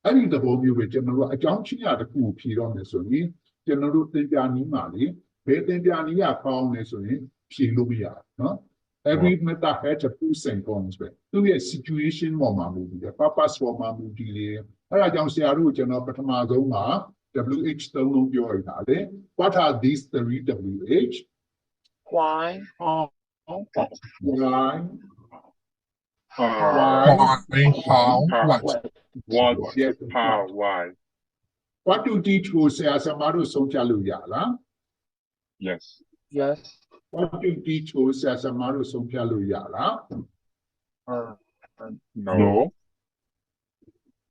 အဲ့ဒီသဘောမျိုးပဲကျွန်တော်တို့အကြောင်းချင်းရတစ်ခုကိုဖြေတော့မယ်ဆိုရင်ကျွန်တော်တို့သင်ပြနည်းမှာလေဘယ်သင်ပြနည်းရကောင်းလဲဆိုရင်ဖြေလို့မရနော် every method has a pros and cons ပဲသူ့ရဲ့ situation ပေါ်မှာမူတည်တယ် purpose ပေါ်မှာမူတည်တယ်အဲ့ဒါကြောင့်ဆရာတို့ကျွန်တော်ပထမဆုံးမှာWH သုံးလုံးပြောရတာလေ What are these three WH why why why how what what yes how why What to teach ကိုဆရာဆရာမတို့ဆုံးဖြတ်လို့ရလား yes yes What to teach ကိုဆရာဆရာမတို့ဆုံးဖြတ်လို့ရလား no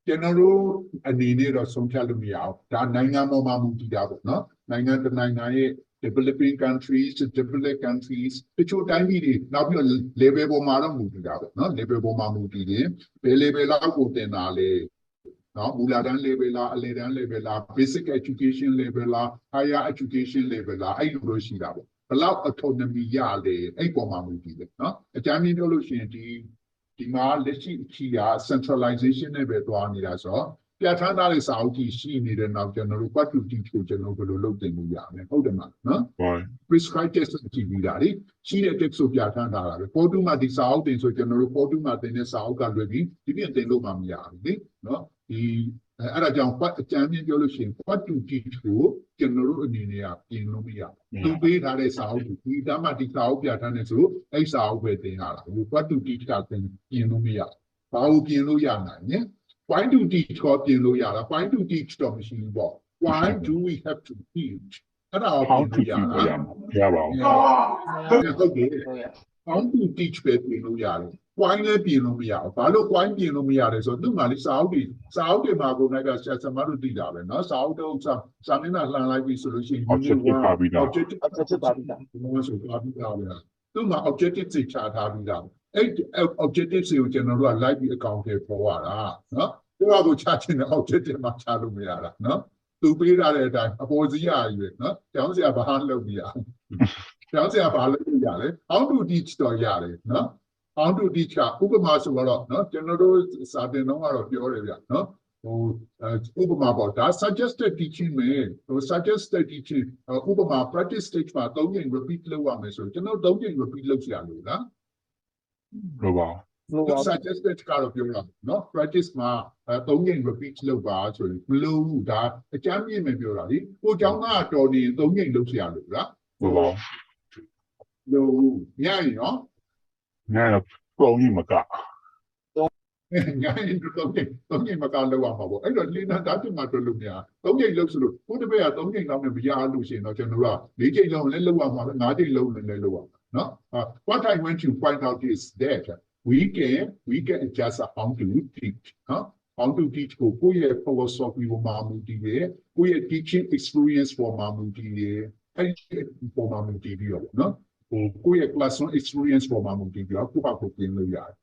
ကျွန်တော်တို့အနေနဲ့တော့ဆုံးဖြတ်လို့မရဘူးဒါနိုင်ငံပေါ်မှာမူတည်တာပေါ့နော်နိုင်ငံတစ်နိုင်ငံရဲ့ developing countries developed countries တချို့တိုင်းပြည်တွေနောက်ပြီးတော့ level ပေါ်မှာတော့မူတည်တာပေါ့နော် level ပေါ်မှာမူတည်တယ်ဘယ် level လောက်ကိုတင်တာလဲနော်မူလတန်း level လားအလယ်တန်း level လား basic education level လား higher education level လားအဲ့လိုလို့ရှိတာပေါ့ဘယ်လောက် autonomy ရလဲအဲ့ပေါ်မှာမူတည်တယ်နော်အကြမ်းမြင်ပြောလို့ရှိရင်ဒီမှာလက်ရှိအကြီးက centralization နဲ့ပဲတွားနေတာဆိုတော့ပြဋ္ဌာန်းထားတဲ့စာအုပ်ကြီးရှိနေတဲ့နောက်ကျွန်တော်တို့ what to teach ကိုကျွန်တော်ဘယ်လိုလုပ်တင်လို့ရမလဲဟုတ်တယ်မလားနော် why prescribe test ကြည့်ပြီးတာလေရှိတဲ့ text ကိုပြဋ္ဌာန်းထားတာပဲပေါ်တူမှာဒီစာအုပ်တင်ဆိုကျွန်တော်တို့ပေါ်တူမှာတင်တဲ့စာအုပ်ကလွယ်ပြီးဒီပြင်တင်လို့မှမရဘူးလေနော်ဒီအဲ့ဒါကြောင့်အကြမ်းမြင်ပြောလို့ရှိရင် what to teach ကိုကျွန်တော်တို့အနေနဲ့ကပြင်လို့မရဘူးသူပေးထားတဲ့စာအုပ်ဒီတမ်းမှာဒီစာအုပ်ပြဋ္ဌာန်းနေဆိုအဲ့စာအုပ်ပဲတင်ရတာဟို what to teach ကပြင်လို့မရဘာလို့ပြင်လို့ရနိုင်လဲ why to teach ကိုပြင်လို့ရလား why to teach တော့မရှိဘူးပေါ့ why do we have to teach အဲ့ဒါကို how ပြင် to လို့ရ teach လား ရပါဘူး ဟုတ်တယ် how to teach ပဲပြင်လို့ရတယ် why လည်းပြင်လို့မရဘူးဘာလို့ why ပြင်လို့မရလဲဆိုတော့သူ့မှာလေစာအုပ်တွေမှာကိုနိုင်ကဆရာဆရာမတို့သိတာပဲเนาะစာအုပ်တော့စာမျက်နှာလှန်လိုက်ပြီဆိုလို့ရှိရင် objective ပါပြီးသား objective ပါပြီးသား ဘယ်လိုဆိုပါပြီးသားပဲသူ့မှာ objective စိတ်ချထားပြီးသားအဲ့ objective တွေကိုကျွန်တော်တို့က လိုက်ပြီးအကောင့်ထဲပေါ်ရတာเนาะသူကကိုချချင်တဲ့ objective မှာချလို့မရတာเนาะ သူပေးထားတဲ့အတိုင်းအပေါ်စီးရရွယ်နော်ကျောင်းဆရာဘာလုပ်ပြရကျောင်းဆရာဘာလုပ်ပြရလဲ how to teach တော့ရတယ်နော် how to teach ကဥပမာဆိုတော့နော်ကျွန်တော်တို့စာသင်တော့ကတော့ပြောတယ်ဗျနော်ဟိုဥပမာပေါ့ဒါ suggested teaching မယ်ဟို suggested teaching ဥပမာ practice stage မှာ3ကြိမ် repeat လုပ်ရမယ်ဆိုကျွန်တော်3ကြိမ် repeat လုပ်ရလို့လား လို့ပါ လို့ သူ ပါ suggested ကတော့ပြောတာနော် practice မှာ3ကြိမ် repeat လုပ်ပါဆိုရင်မလို့ဘူးဒါအကြမ်းမြင့်ပဲပြောတာလေကိုကျောင်းသားတော်နေ3ကြိမ်လုပ်ရလို့လား လို့ပါ လို့ညရင်နော် ငါတော့ပုံကြီးမက ညရင်3ကြိမ်မကလောက်အောင်ပါပေါ့အဲ့တော့လင်းနာတာတင်မှာတော့လို့များ3ကြိမ်လောက်ဆိုလို့ကိုတပည့်က3ကြိမ်လောက်နဲ့မရလို့ရှိရင်တော့ကျွန်တော်တို့က4ကြိမ်လောက်လည်းလောက်အောင်ပါပဲ5ကြိမ်လောက်လည်းလောက်အောင်နော် what I want to point out is that we can adjust how to teach how to teach ကိုယ့်ရဲ့ philosophy ကိုမှမူတည်ရဲ့ကိုယ့်ရဲ့ teaching experience ပေါ်မှာမူတည်ရဲ့အဲ့ဒီပေါ်မှာမူတည်ပြီးတော့နော်ကိုယ့်ရဲ့ classroom experience ပေါ်မှာမူတည်ပြီးတော့ကိုယ့်ဘာကိုပြင်လို့ရတယ်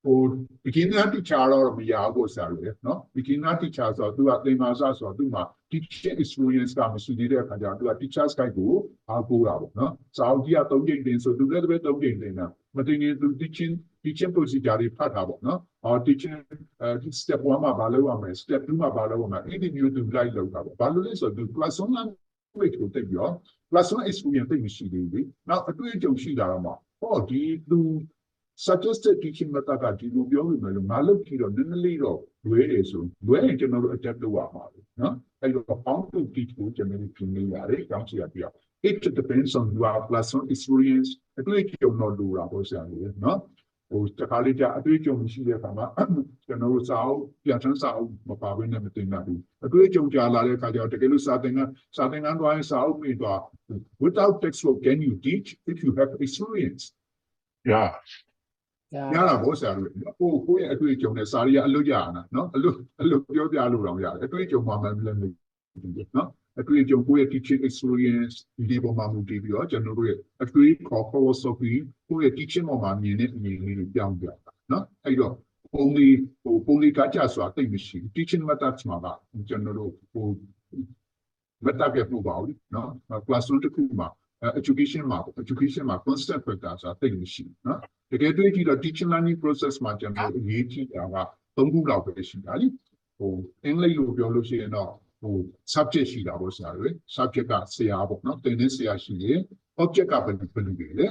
beginner teacher တော့မရဘူးဆိုရယ်နော် beginner teacher ဆိုတော့သူကသင်ပါစဆိုတော့သူမှာ teaching experience ကမရှိသေးတဲ့အခါကျတော့သူက teacher's guide ကိုအားကိုးတာပေါ့နော်စာအုပ်ကြီးက3ကြိမ်တင်ဆိုသူလည်းပဲ3ကြိမ်တင်တာမတင်ရင်သူ teaching procedure တွေဖတ်တာပေါ့နော်teaching step 1မှာဘာလုပ်ရမလဲ step 2မှာဘာလုပ်ရမလဲအဲ့ဒီမျိုးသူလိုက်လုပ်တာပေါ့ဘာလို့လဲဆိုတော့သူ classroom language ကိုသိပြီးတော့ classroom experience သိမရှိသေးဘူးလေနောက်အတွေ့အကြုံရှိတာတော့မှဒီသူsuggested teaching method ကဒီလိုပြောလို့မယ်လို့ငါလုပ်ကြည့်တော့နည်းနည်းလေးတော့လွဲတယ်ဆိုလွဲရင်ကျွန်တော်တို့ adapt လုပ်ရမှာလေနော်အဲ့တော့ how to teach ကိုကျွန်တော်တို့ပြင်နေရတယ်ကြောင်းစီရပြအောင် it depends on your classroom experience အတွေ့အကြုံတော့လိုတာပေါ့ဆရာကြီးနော်ဟိုတခါလေးကြာအတွေ့အကြုံမရှိတဲ့အခါမှာကျွန်တော်တို့စာအုပ်ပြန်ထမ်းစာအုပ်မပါဘဲနဲ့မတင်နိုင်ဘူးအတွေ့အကြုံကြာလာတဲ့အခါကျတော့တကယ်လို့စာသင်ခန်းသွားရင်စာအုပ်မိသွား without textbook can you teach if you have experience yeah ရတာဘောဆရာတို့ကိုယ့်ရဲ့အတွေ့အကြုံနဲ့စာရီကအလွတ်ရအောင်နော်အလွတ်ပြောပြလို့တော့ရတယ်အတွေ့အကြုံမှလည်းမလို့နော်အတွေ့အကြုံကိုယ့်ရဲ့ teaching experience ဒီပေါ်မှာမူတည်ပြီးတော့ကျွန်တော်တို့ရဲ့အတွေ့အခေါ် philosophy ကိုယ့်ရဲ့ teaching ပေါ်မှာမြင်တဲ့အမြင်လေးတွေပြောင်းပြတာနော်အဲ့တော့ပုံလေးကကြဆိုတာသိမရှိဘူး teaching methods မှာကကျွန်တော်တို့method ပြဖို့ပါဘူးနော် classroom တစ်ခုမှာeducation မှာ constant factor ဆိုတာသိမရှိဘူးနော်တကယ်တွေ့ကြည့်တော့ teaching learning process မှာကျွန်တော်အရေးကြီးတာက3ခုလောက်ပဲရှိတာလीအင်္ဂလိပ်လိုပြောလို့ရှိရင်တော့subject ရှိတာပေါ့ဆရာတွေ subject ကဆရာပေါ့နော်သင်တဲ့ဆရာရှိတယ် object ကဘယ်လိုလဲ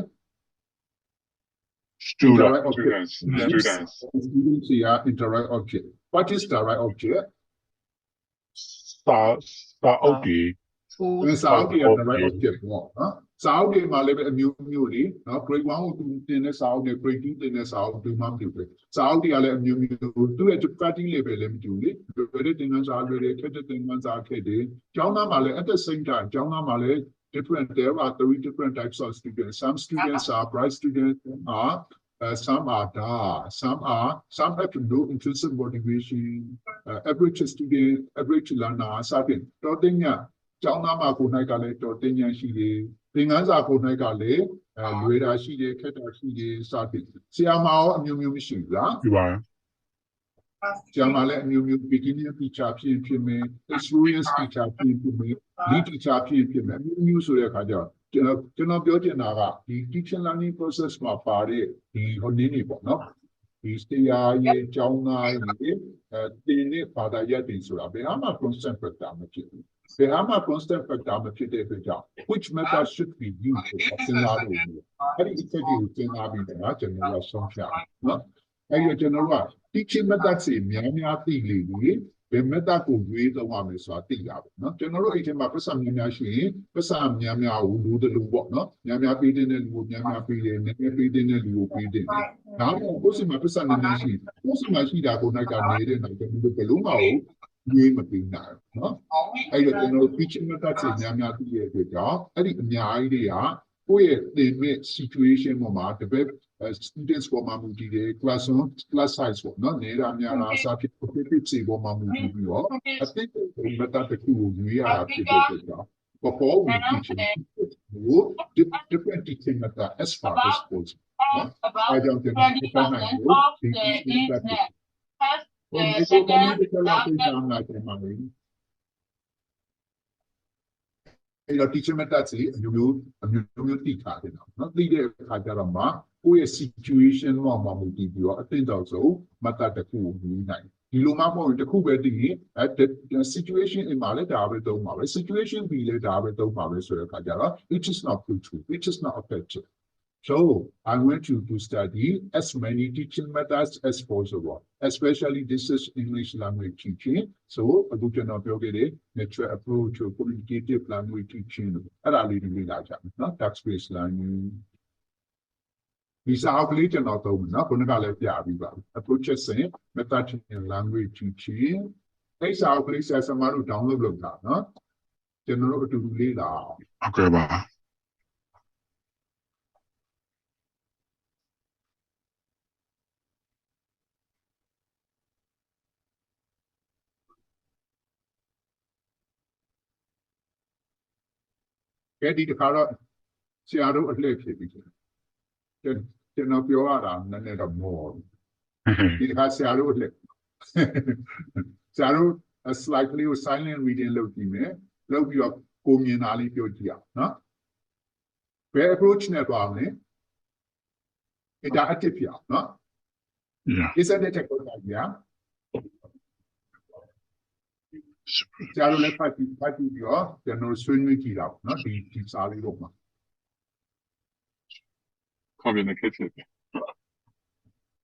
students students ဆရာ interact object what is direct object စာအုပ်တွေ စာအုပ်တွေက direct object ပေါ့နော်စာအုပ်တွေမှာလည်းပဲအမျိုးမျိုးလေးနော် grade 1ကိုတင်တဲ့စာအုပ်တွေ grade 2တင်တဲ့စာအုပ်တွေမှမတူဘူးစာအုပ်တွေကလည်းအမျိုးမျိုးသူ့ရဲ့ difficulty level လည်းမတူဘူးလေဘယ်တဲ့သင်ခန်းစာတွေခက်တဲ့သင်ခန်းစာခက်တယ်ကျောင်းသားမှာလည်း at the same time ကျောင်းသားမှာလည်း there are 3 different types of students some students are bright students some are dull some have no intrinsic motivation average student average learner စသဖြင့်တော်တင်ညာကျောင်းသားမှာကိုယ်၌ကလည်းတော်တင်ညာရှိတယ်သင်ခန်းစာကိုယ်၌ကလည်းလွယ်တာရှိတယ်ခက်တာရှိတယ်စသဖြင့်ဆရာမရောအမျိုးမျိုးမရှိဘူးလား ဒီပါ ဆရာမလည်းအမျိုးမျိုး beginner teacher ဖြစ်မယ် experience teacher ဖြစ်မယ် lead teacher ဖြစ်မယ်အမျိုးမျိုးဆိုတဲ့အခါကျတော့ကျွန်တော်ပြောချင်တာကဒီ teaching learning process မှာပါတဲ့ဒီဟိုနည်းနေပေါ့နော်ဒီဆရာရဲ့ကျောင်းသားရဲ့တင်တဲ့ဘာသာရပ်တွေဆိုတာဘယ်ဟာမှ constant factor မဖြစ်ဘူးဘယ်ဟာမှ constant factor မဖြစ်တဲ့အတွက်ကြောင့် which method should be used ကိုစဉ်းစားလို့အဲ့ဒီအချက်တွေကိုစဉ်းစားပြီးတော့ကျွန်တော်တို့ဆုံးဖြတ်နော်အဲ့ဒီကျွန်တော်တို့က teaching method တွေများသိလေလေဘယ် method ကိုရွေးသုံးရမယ်ဆိုတာသိတာပေါ့နော်ကျွန်တော်တို့အဲ့ဒီမှာပတ်စံများရှိရင်ပတ်စံများကိုလိုတယ်လို့ပေါ့နော်များပေးတဲ့လူကိုများပေးတယ်နည်းနည်းပေးတဲ့လူကိုပေးတယ်နောက်တော့ကိုယ်စီမှာပတ်စံများရှိကိုယ်စီမှာရှိတာကိုနိုင်ကနေတဲ့နောက်ကျွန်တော်တို့ဘယ်လုံးမအောင်ရွေးမပေးနိုင်နော်အဲ့တော့ကျွန်တော်တို့ teaching method တွေများသိရတဲ့အတွက်ကြောင့်အဲ့ဒီအများကြီးတွေကကိုယ့်ရဲ့သင်မဲ့ situation ပေါ်မှာတပည့်students ပေါ်မှာမူတည်တယ် class size ပေါ့နော်နေတာများလားစာဖြစ် objective တွေပေါ်မှာမူတည်ပြီးတော့အသိဉာဏ် method တစ်ခုကိုရွေးရတာဖြစ်တဲ့အတွက်ကြောင့် before we teach different teaching method as far as possible အဲကြောင့်ကျွန်တော်ဒီပိုင်းမှာဒီ teaching method ကိုဒီလိုမျိုးတစ်ခါလောက်ပြန်လာတယ်မှာလေ teaching methods တွေအမျိုးသိထားတယ်နော်သိတဲ့အခါကျတော့မှကိုယ့်ရဲ့ situation မှာမူတည်ပြီးတော့အသင့်တော်ဆုံး method တစ်ခုကိုယူနိုင်ဒီလိုမှမဟုတ်ရင်တစ်ခုပဲသိရင် situation အမှာလည်းဒါပဲသုံးပါပဲ situation B လည်းဒါပဲသုံးပါပဲဆိုတဲ့အခါကျတော့ it is not fruitful it is not effective so I want you to study as many teaching methods as possible especially this is English language teaching so အခုကျွန်တော်ပြောခဲ့တဲ့ natural approach or qualitative language teaching အဲ့ဒါလေးတွေလေ့လာကြမယ်နော် text based learning ဒီစာအုပ်ကလေးကျွန်တော်သုံးမယ်နော်ခုနကလည်းပြပြီးပါပြီ approaches in method in language teaching အဲ့စာအုပ်ကလေးဆရာဆရာမတို့ download လုပ်တာနော်ကျွန်တော်တို့အတူတူလေ့လာအောင် ဟုတ်ကဲ့ပါ ကဲဒီတစ်ခါတော့ဆရာတို့အလှည့်ဖြစ်ပြီကျွန်တော်ပြောရတာနည်းနည်းတော့မောဒီတစ်ခါဆရာတို့အလှည့်ဆရာတို့ slightly silent reading လုပ်ကြည့်မယ်လုပ်ပြီးတော့ကိုမြင်တာလေးပြောကြည့်အောင်နော်ဘယ် approach နဲ့သွားမလဲ interactive ပြအောင်နော် isn't it a good idea ဆရာတို့လည်းဖတ်ပြီးတော့ကျွန်တော်ဆွေးနွေးကြည့်တာပေါ့နော်ဒီစာလေးတော့မှာ communicative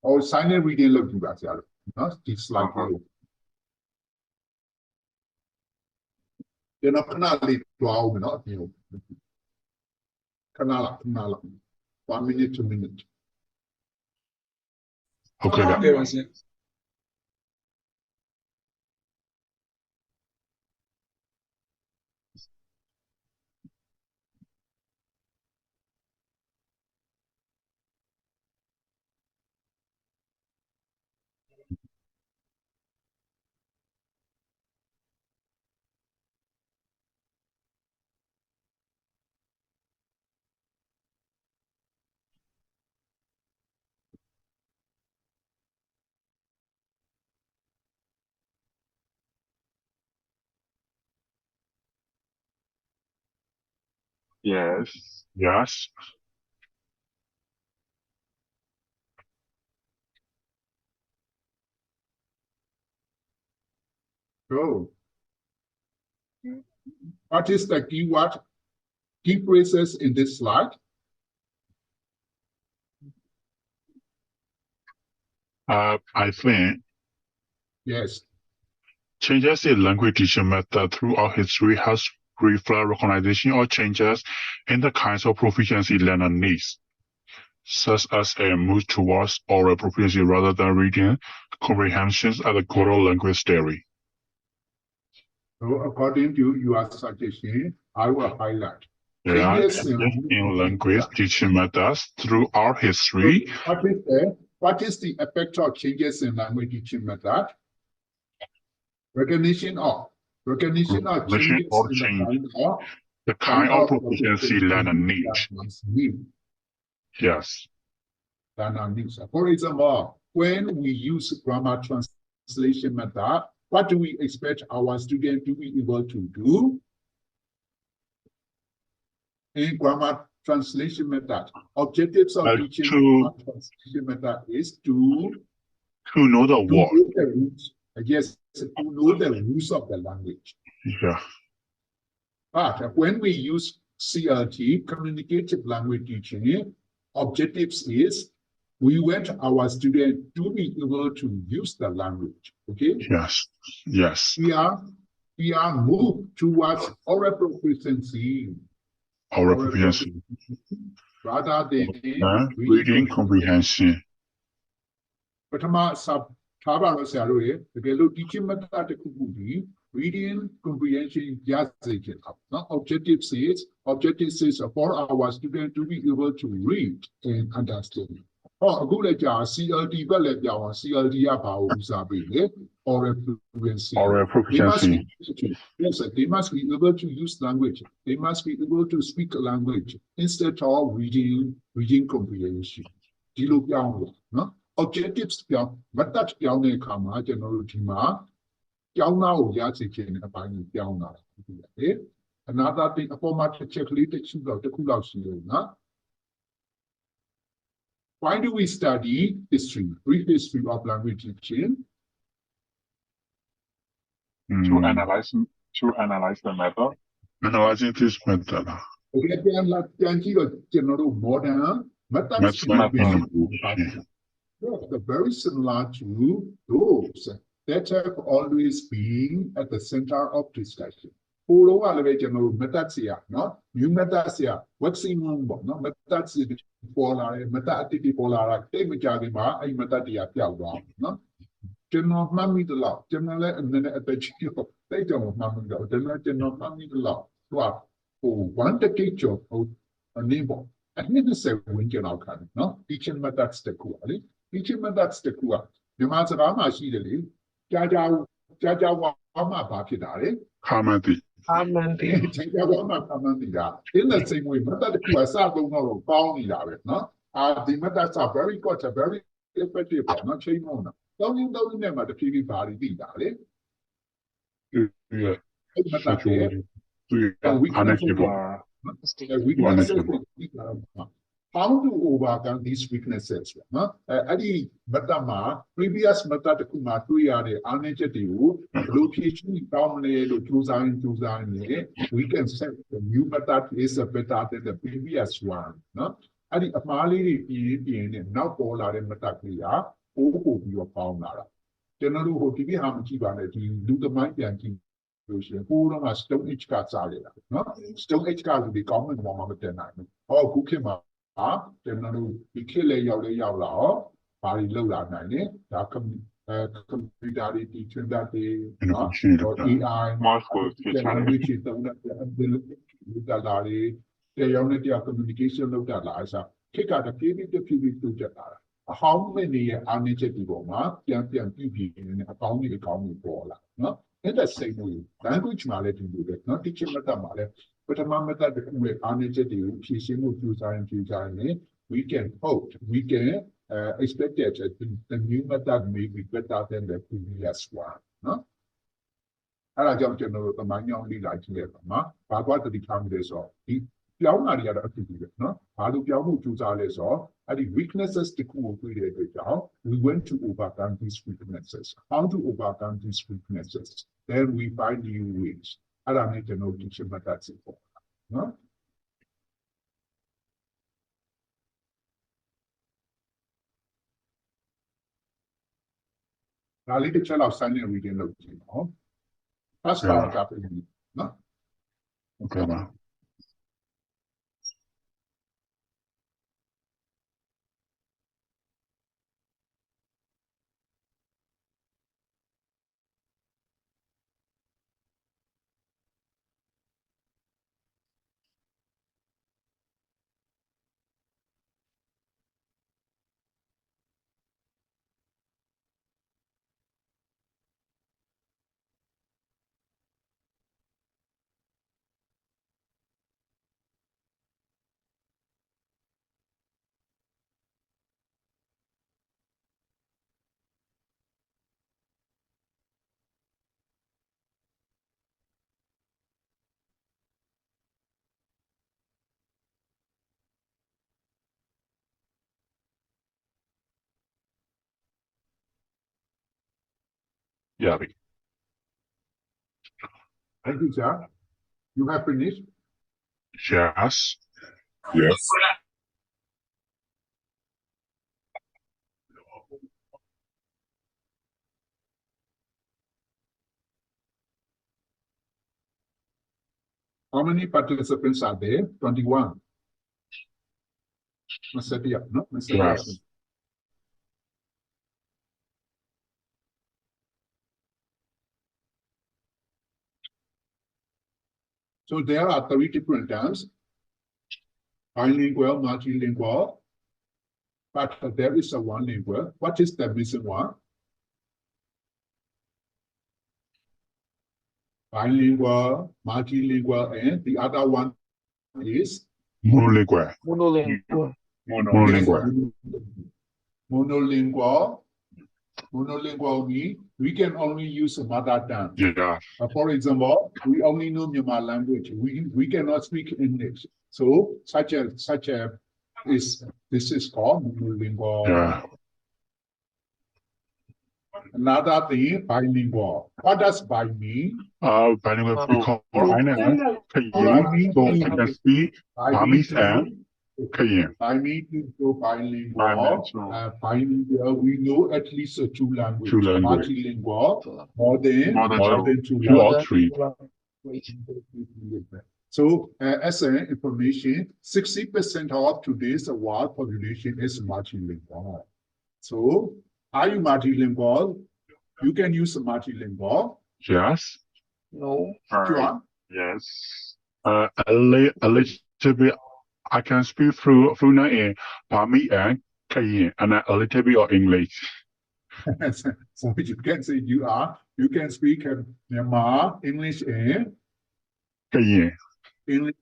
or silent reading လုပ်ကြည့်ပါဆရာတို့နော်ဒီ slide ကိုကျွန်တော်ခဏလေးတွားအောင်မယ်နော်အပြင်ကိုခဏလား 1 minute 2 minute ဟုတ်ကဲ့ပါ yes so what is the key phrases in this slide I think yes changes in language teaching method throughout history has reflect recognition or changes in the kinds of proficiency learner needs, such as a move towards oral proficiency rather than reading comprehensions at the core language theory. So according to your suggestion, I will highlight changes in language teaching methods throughout history. So what is the effect of changes in language teaching method? Recognition of changes in the kind of proficiency learner needs. Yes. Learner needs. For example, when we use grammar translation method, what do we expect our student to be able to do? In grammar translation method, objectives of teaching grammar translation method is to know the word. Yes, to know the rules of the language. Yeah. But when we use CLT, communicative language teaching, objectives is we want our student to be able to use the language. Okay? Yes. We are moved towards oral proficiency. Oral proficiency. Rather than reading comprehension. ပထမထားပါတော့ဆရာတို့ရေတကယ်လို့ teaching method တစ်ခုခုဒီ reading comprehension ရစေချင်တာနော် objective says for our student to be able to read and understand ဟောအခုလည်းကြာ CLT ဘက်လည်းပြောင်းအောင် CLT ကဘာကိုဦးစားပေးလဲ oral proficiency yes they must be able to use language they must be able to speak language instead of reading comprehension ဒီလိုပြောင်းလို့နော်objectives ပြောင်း method ပြောင်းတဲ့အခါမှာကျွန်တော်တို့ဒီမှာပြောင်းတာကိုရစေချင်တဲ့အပိုင်းကိုပြောင်းတာလေ another thing, a format checklist the cool. Why do we study history, brief history of language teaching? To analyze the method. Analyzing this method. General modern methods very similar to those that have always been at the center of discussion. General methods here, no? New methods here. What's in no methods polar, method polar, take me jarima, I method here, no? General mammy the law, general and then at the chico, they don't mammy go, general mammy the law. One the teacher of a neighbor. And then the second general kind, no? Teaching methods the quality. Teaching methods the quality. The master Rama Shidali, Jaja Wama Bakidari. Hamadi. Jaja Wama Kamandida. In the same way, method Kuasa don't know about it, no? The methods are very good, very effective, not chain owner. Don't remember the PV body, Yeah. How to overcome these weaknesses? Adi Batama, previous method Kuma 3 are the uneducated location dominate to choose, we can say the new method is better than the previous one. Adi Amali in now all are method here, oh, you are found. General Hotibi Hamachi, do the mind and who don't have stone each card salad, no? Stone each card will be common one of the night. Oh, who came up? General, we kill a yalla, Bari Lola Nine, computer teaching that day, or AI, which is the Lari, the unity of communication of the Liza, kick out the PV to Japan. How many uneducated women can be in a county for? No? In the same way, language knowledge do that, not teaching method, but a method with uneducated, we can hope, we can expect that the new method may be better than the previous one. No? And I don't know the money only like here, but what the time is all. Young are the other activity, no? How do you choose our lesson? And the weaknesses the cool we went to overcome these weaknesses. How to overcome these weaknesses? Then we find new ways. I don't need to know teaching, but that's it. No? Now, let the child outside and reading look, you know. That's paragraph, no? Okay, man. Yeah. Thank you, sir. You have finished? Yes. Yes. How many participants are there? 21. No? Yes. So there are 3 different terms. Bilingual, multilingual, but there is a one lingual. What is the missing one? Bilingual, multilingual, and the other one is Monolingual. Monolingual. Monolingual. monolingual, Monolingual means we can only use a mother tongue. Yeah. For example, we only know Myanmar language. We cannot speak English. So such a this is called monolingual. Yeah. Another thing, bilingual. What does bi mean? Bilingual because I know Kayin, so I can speak Burmese and Kayin. I mean to go bilingual. Bilingual. Bilingual, we know at least two languages. Two language. Multilingual, more than two Two or languages. three. So, as an information, 60% of today's world population is multilingual. So, are you multilingual? You can use multilingual. Yes. No. John? Yes. A little bit. I can speak fluent in Burmese and Kayin, and a little bit of English. So you can say you can speak Myanmar, English, and Kayin. English,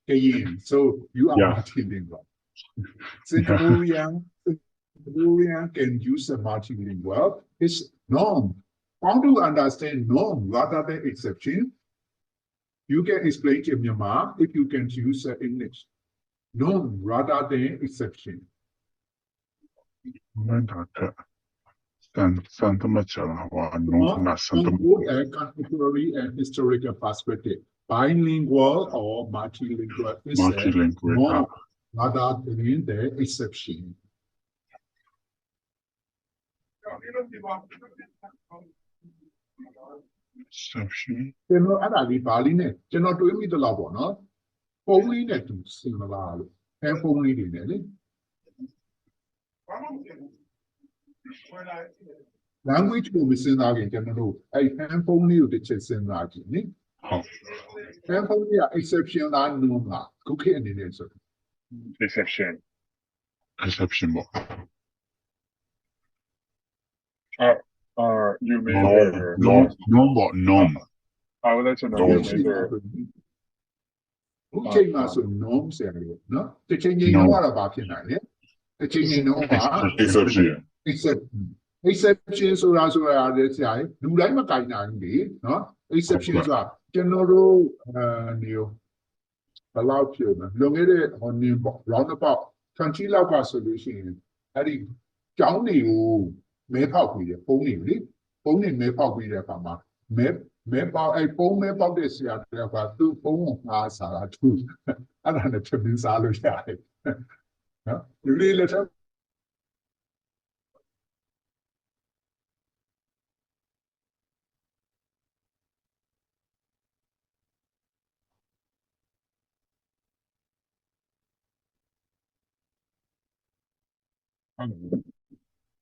Kayin. So you are Yeah. multilingual. Singaporean can use a multilingual. It's norm. How to understand norm rather than exception? You can explain to Myanmar if you can use English. Norm rather than exception. 三这么久了，哇，弄那三这么 both a contemporary and historical perspective, bilingual or multilingual is multilingual. more rather than the exception. ကျွန်တော်အဲ့ဒါလေးပါဠိနဲ့ကျွန်တော်တွေးမိသလောက်ပေါ့နော်ပုံလေးနဲ့တူစင်မလားလို့အဲပုံလေးတွေနဲ့လေ language ကိုမစဉ်းစားခင်ကျွန်တော်တို့အဲ့ handphone လေးကိုတစ်ချက်စဉ်းစားကြည့်နိ ဟုတ် handphone လေးက exception လား norm လားခုခေတ်အနေနဲ့ဆို Exception. exception ပေါ့ You mean norm ပေါ့ norm I would like to know your major. ခုချိန်မှာဆို norm ဆရာလေးနော်တစ်ချိန်ချိန်တော့ကတော့ဘာဖြစ်နိုင်လဲတစ်ချိန်ချိန်တော့က Exception. exception ဆိုတာလည်းဆရာလူတိုင်းမကင်နိုင်ဘူးလေနော် exception ဆိုတာကျွန်တော်တို့နေဘယ်လောက်ဖြစ်လဲလွန်ခဲ့တဲ့ဟိုနေပေါ့ round about 20လောက်ကဆိုလို့ရှိရင်အဲ့ဒီကျောင်းတွေကိုမဲဖောက်ပြီးတယ်ပုံနေလေပုံနေမဲဖောက်ပြီးတဲ့အခါမှာမဲပေါက်အဲ့ပုံမဲပေါက်တဲ့ဆရာတွေကသူ့ပုံကိုငါစားတာသူအဲ့ဒါနဲ့ချက်ပြီးစားလို့ရတယ်နော်လူလေးလက်ထက်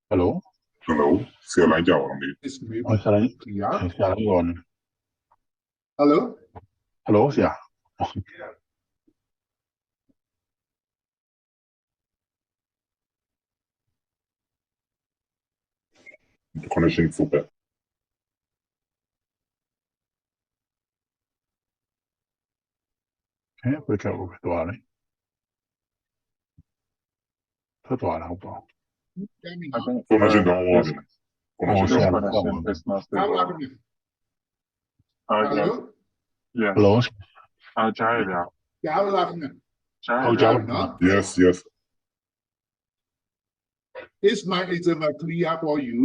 hello Hello. ဆရာလိုက်ကြအောင်လေ is maybe ဆရာ clear ဆရာလေးရော hello hello ဆရာ The connection full back. ဘယ်ကြောက်သွားလဲထွက်သွားတာဟုတ်ပါ I think Connection don't work. this Connection. connection is not how stable. about me Yes. hello Yes. hello ကြားရဗျာ ကြားလားခင်ဗျ ကြားရ ဟုတ် ဗျာ ကြား နော် Yes, yes. is my example clear for you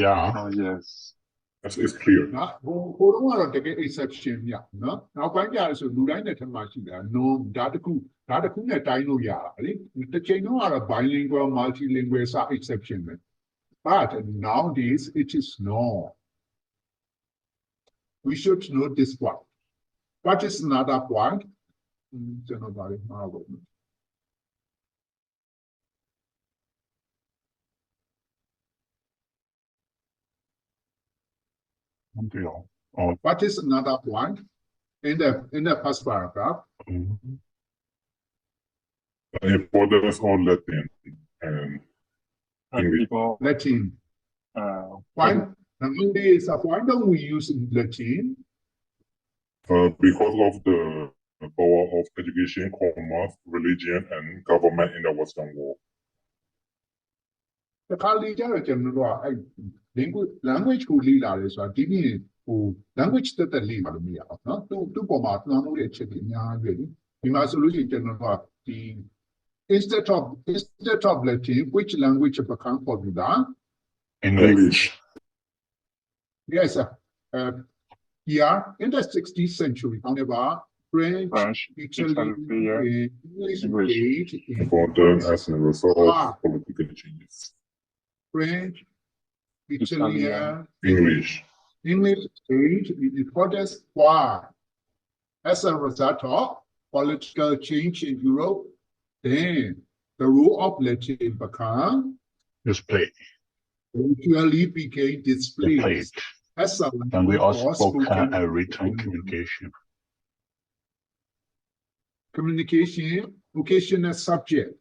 yeah Yes. Yes, it's clear. နော်ဟိုတော့ကတော့တကယ် exception ညနော်နောက်ပိုင်းကျရဆိုလူတိုင်းနဲ့ထပ်မှရှိတာ no ဒါတခုနဲ့တိုင်းလို့ရတာလေတစ်ချိန်တော့ကတော့ bilingual multilingual စ exception ပဲ but nowadays it is no we should know this point what is another point ကျွန်တော်ဗာလေမှားပါဘူး မသိအောင်အော် what is another point in the first paragraph The importance of Latin and And people Latin why nowadays why don't we use Latin because of the power of education, commerce, religion, and government in the Western world. The college general language who lead others are giving who language that the lead of me out. No, to format, no, really. You must lose in general the instead of Latin, which language become popular? English. Yes, here in the 16th century, however, French, Italian, English, Important as a result of political changes. French, Italian, English. it protest why? As a result of political change in Europe, then the rule of Latin became Display. gradually became displaced as a And we also for spoken spoken and written communication. Communication, vocational subject.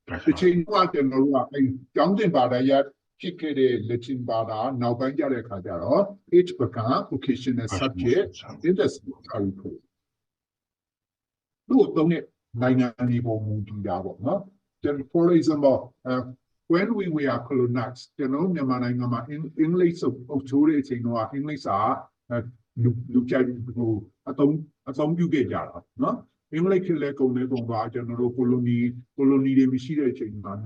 That's The right. change was the Nora and Johnson Bada yet chicken Latin Bada, now Banja Kajaro, each became vocational subject in the school report. Don't it 9 no? Then, for example, when we were colonized, English of English are look at I don't you get no? English like general colony de Michelle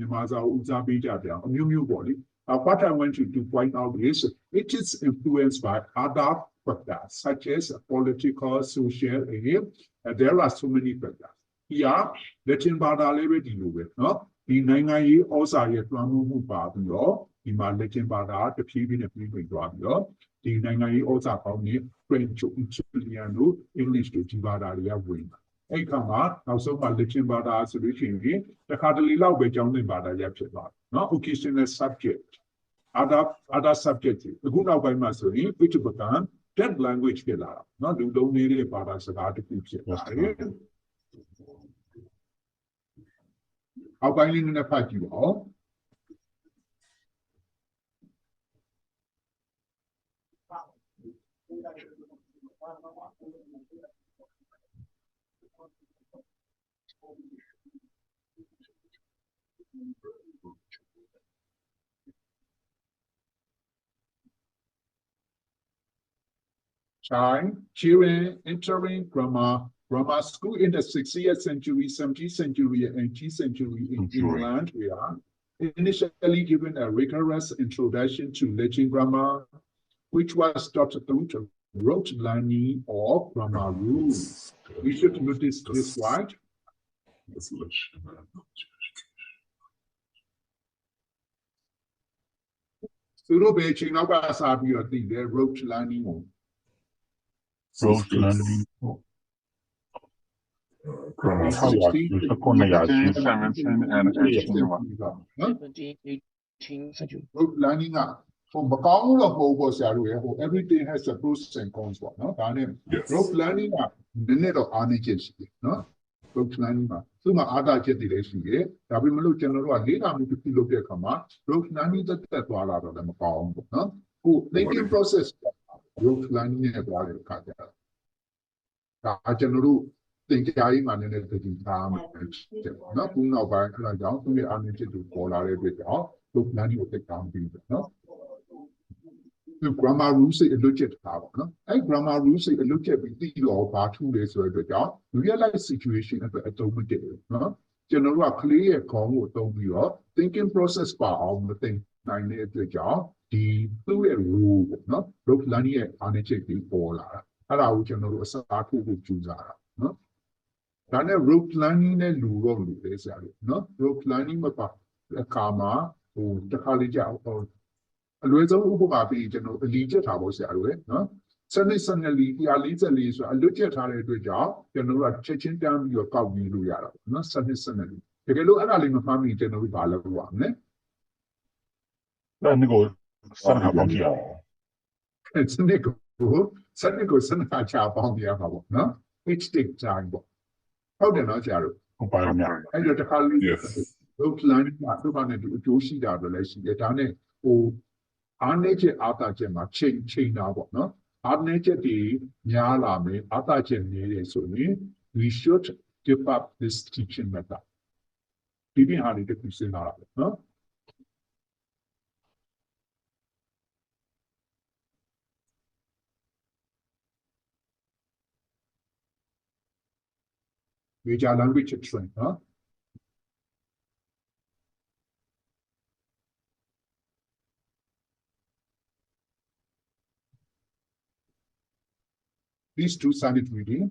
Maza Uzabija, a new body. What I want you to point out is it is influenced by other factors such as political, social, and there are so many factors. Here, Latin Bada level, no? The Nangai also yet Ramu Babio, the Latin Bada, the Pibin and Pibin Rabio, the Nangai also found me French, Italian, English to Tibadaria win. A comma, now so my Latin Bada solution, the hardly love by John Bada Yapseba, no occasional subject. Other subjects, the good by Masoni, which become that language, not do don't need it, but as an article. How by in a party all? Children entering grammar school in the 16th century, 17th century, and 18th century in England, we are initially given a rigorous introduction to Latin grammar, which was taught through rote learning or grammar rules. We should notice this right. So, Beijing, now, as I think they're rote learning. Rote learning. Grammar. 17, 17, and 18. 17, 18 century. Rote learning from Macau, everything has a pros and cons. No, rote learning minute of arnages, no? Rote learning. So my other jet relation here, Tabimalo General, later to look at command, rote learning that was out of the Macau, no? Who thinking process, rote learning about it. General think I managed to time, not who now by down to the arnages to call out every job, rote learning will take down people, no? The grammar rules say a legit power. No? Grammar rules say a legit with the law part 2 days or the job. Realize situation at the atomic. No? General clear call don't be up. Thinking process power the thing 9 days the job. The rule. No? Look, Lani unchecked all. Allow general start to choose. No? Then a rope learning and lure. No? Rope learning about the karma or the college or a little over being a leader towers, no? Suddenly, the leader is a legit job, general checking down your cogni, no? Suddenly. If you look at a family general value one, Then go send her on here. it's a nickel, suddenly go send her child on the other, no? Which take time. How do not Jaro? I don't know how Yes. those learning, I don't want to do see that relation, get on it, or Arnature Atachema chain now, no? Arnature the Nyalame Atachem so we should give up this teaching method. Giving how to no? major language trend နော် These two silent reading.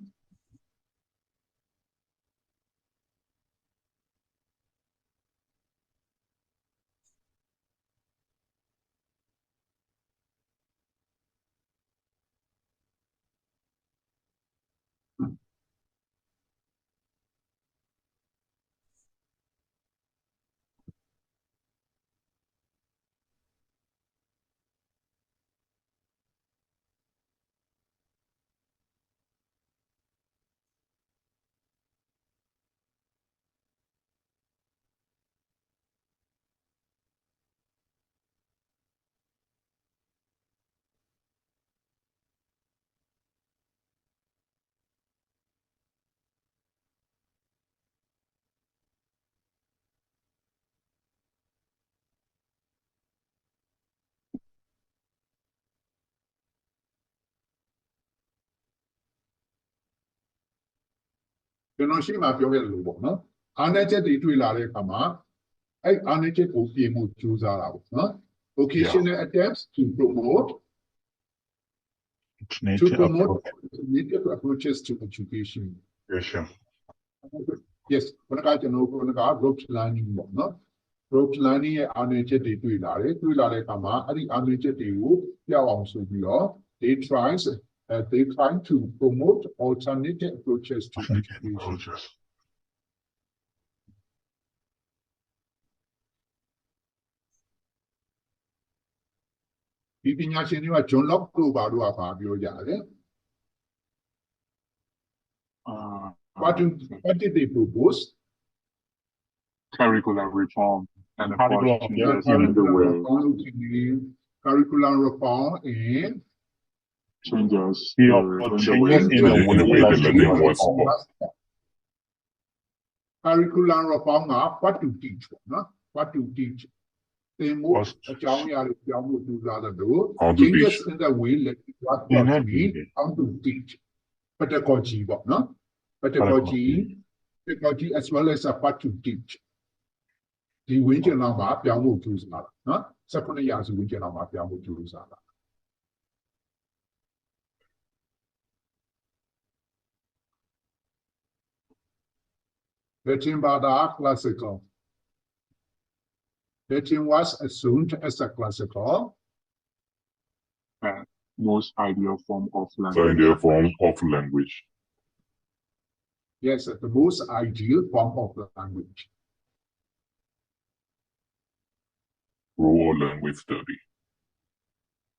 ကျွန်တော်ရှင်းမှာပြောခဲ့လို့ပေါ့နော်အားနည်းချက်တွေတွေ့လာတဲ့အခါမှာအဲ့အားနည်းချက်ကိုပြင်မှုကြိုးစားတာပေါ့နော် occasional attempts to promote alternative approaches to education yes ဘယ်ကကျွန်တော်က rote learning ပေါ့နော် rote learning ရဲ့အားနည်းချက်တွေတွေ့လာတဲ့အခါမှာအဲ့ဒီအားနည်းချက်တွေကိုပြောင်းအောင်ဆိုပြီးတော့ they try to promote alternative approaches to education. ဒီပညာရှင်တွေက John Locke တို့ဘာလို့ပါပြောကြလဲ What did they propose? Curricular reform and Curriculum, changes in the way. Curriculum reform and Changes changes in the way the learning was curriculum reform က what to teach နော် what to teach သင်ဖို့အကြောင်းအရာတွေပြောင်းဖို့ကြိုးစားတဲ့လို့ How to changes teach. in the way let what to teach how to teach pedagogy ပေါ့နော် pedagogy as well as what to teach ဒီဝင်းကျင်လောက်မှာပြောင်းဖို့ကြိုးစားတာနော်19ရာစုဝင်းကျင်လောက်မှာပြောင်းဖို့ကြိုးစားတာ Latin Bada classical. Latin was assumed as a classical. most ideal form of the language. ideal form of language. Yes, the most ideal form of the language. Rule of language study.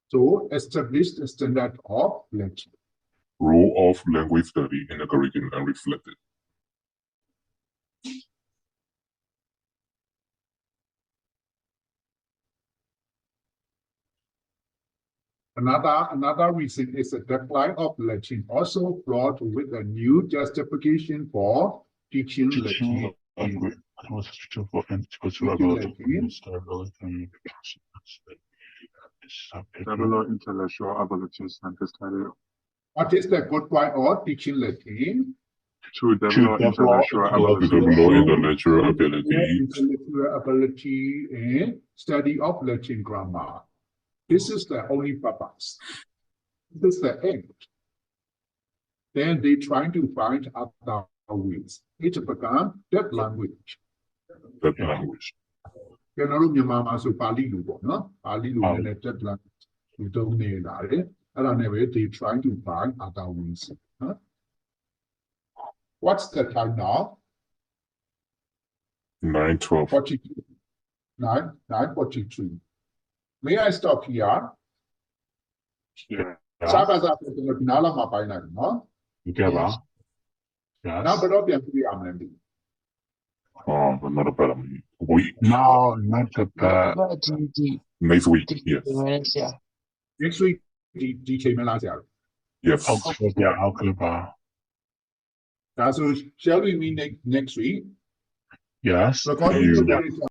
So establish the standard of Latin. Rule of language study in the curriculum and reflected. Another reason is the decline of Latin also brought with a new justification for teaching Latin. Develop intellectual abilities and the study. What is the good point of teaching Latin? To develop intellectual To develop intellectual abilities. Intellectual ability and study of Latin grammar. This is the only purpose. This is the end. Then they try to find other ways. It become that language. That language. ကျွန်တော်တို့မြန်မာမှာဆိုပါဠိလိုပေါ့နော်ပါဠိလိုနဲ့ that language ဒီတုံးနေလာတယ်အဲ့ဒါနဲ့ပဲ they try to find other ways. Huh? What's the time now? 9:12. 42. 9:42. May I stop here? Yeah. စားပါစားကျွန်တော်ဒီနားလောက်မှာပိုင်းလိုက်နော် Okay, ba? Yes. နောက်ဘယ်တော့ပြန်ပြရမလဲ Another better week. No, not the bad. Next week. Yes. next week ဒီချိန်မလားဆရာ Yes. Okay, yeah, okay, ba? ဒါဆို shall we meet next week Yes. recording You- today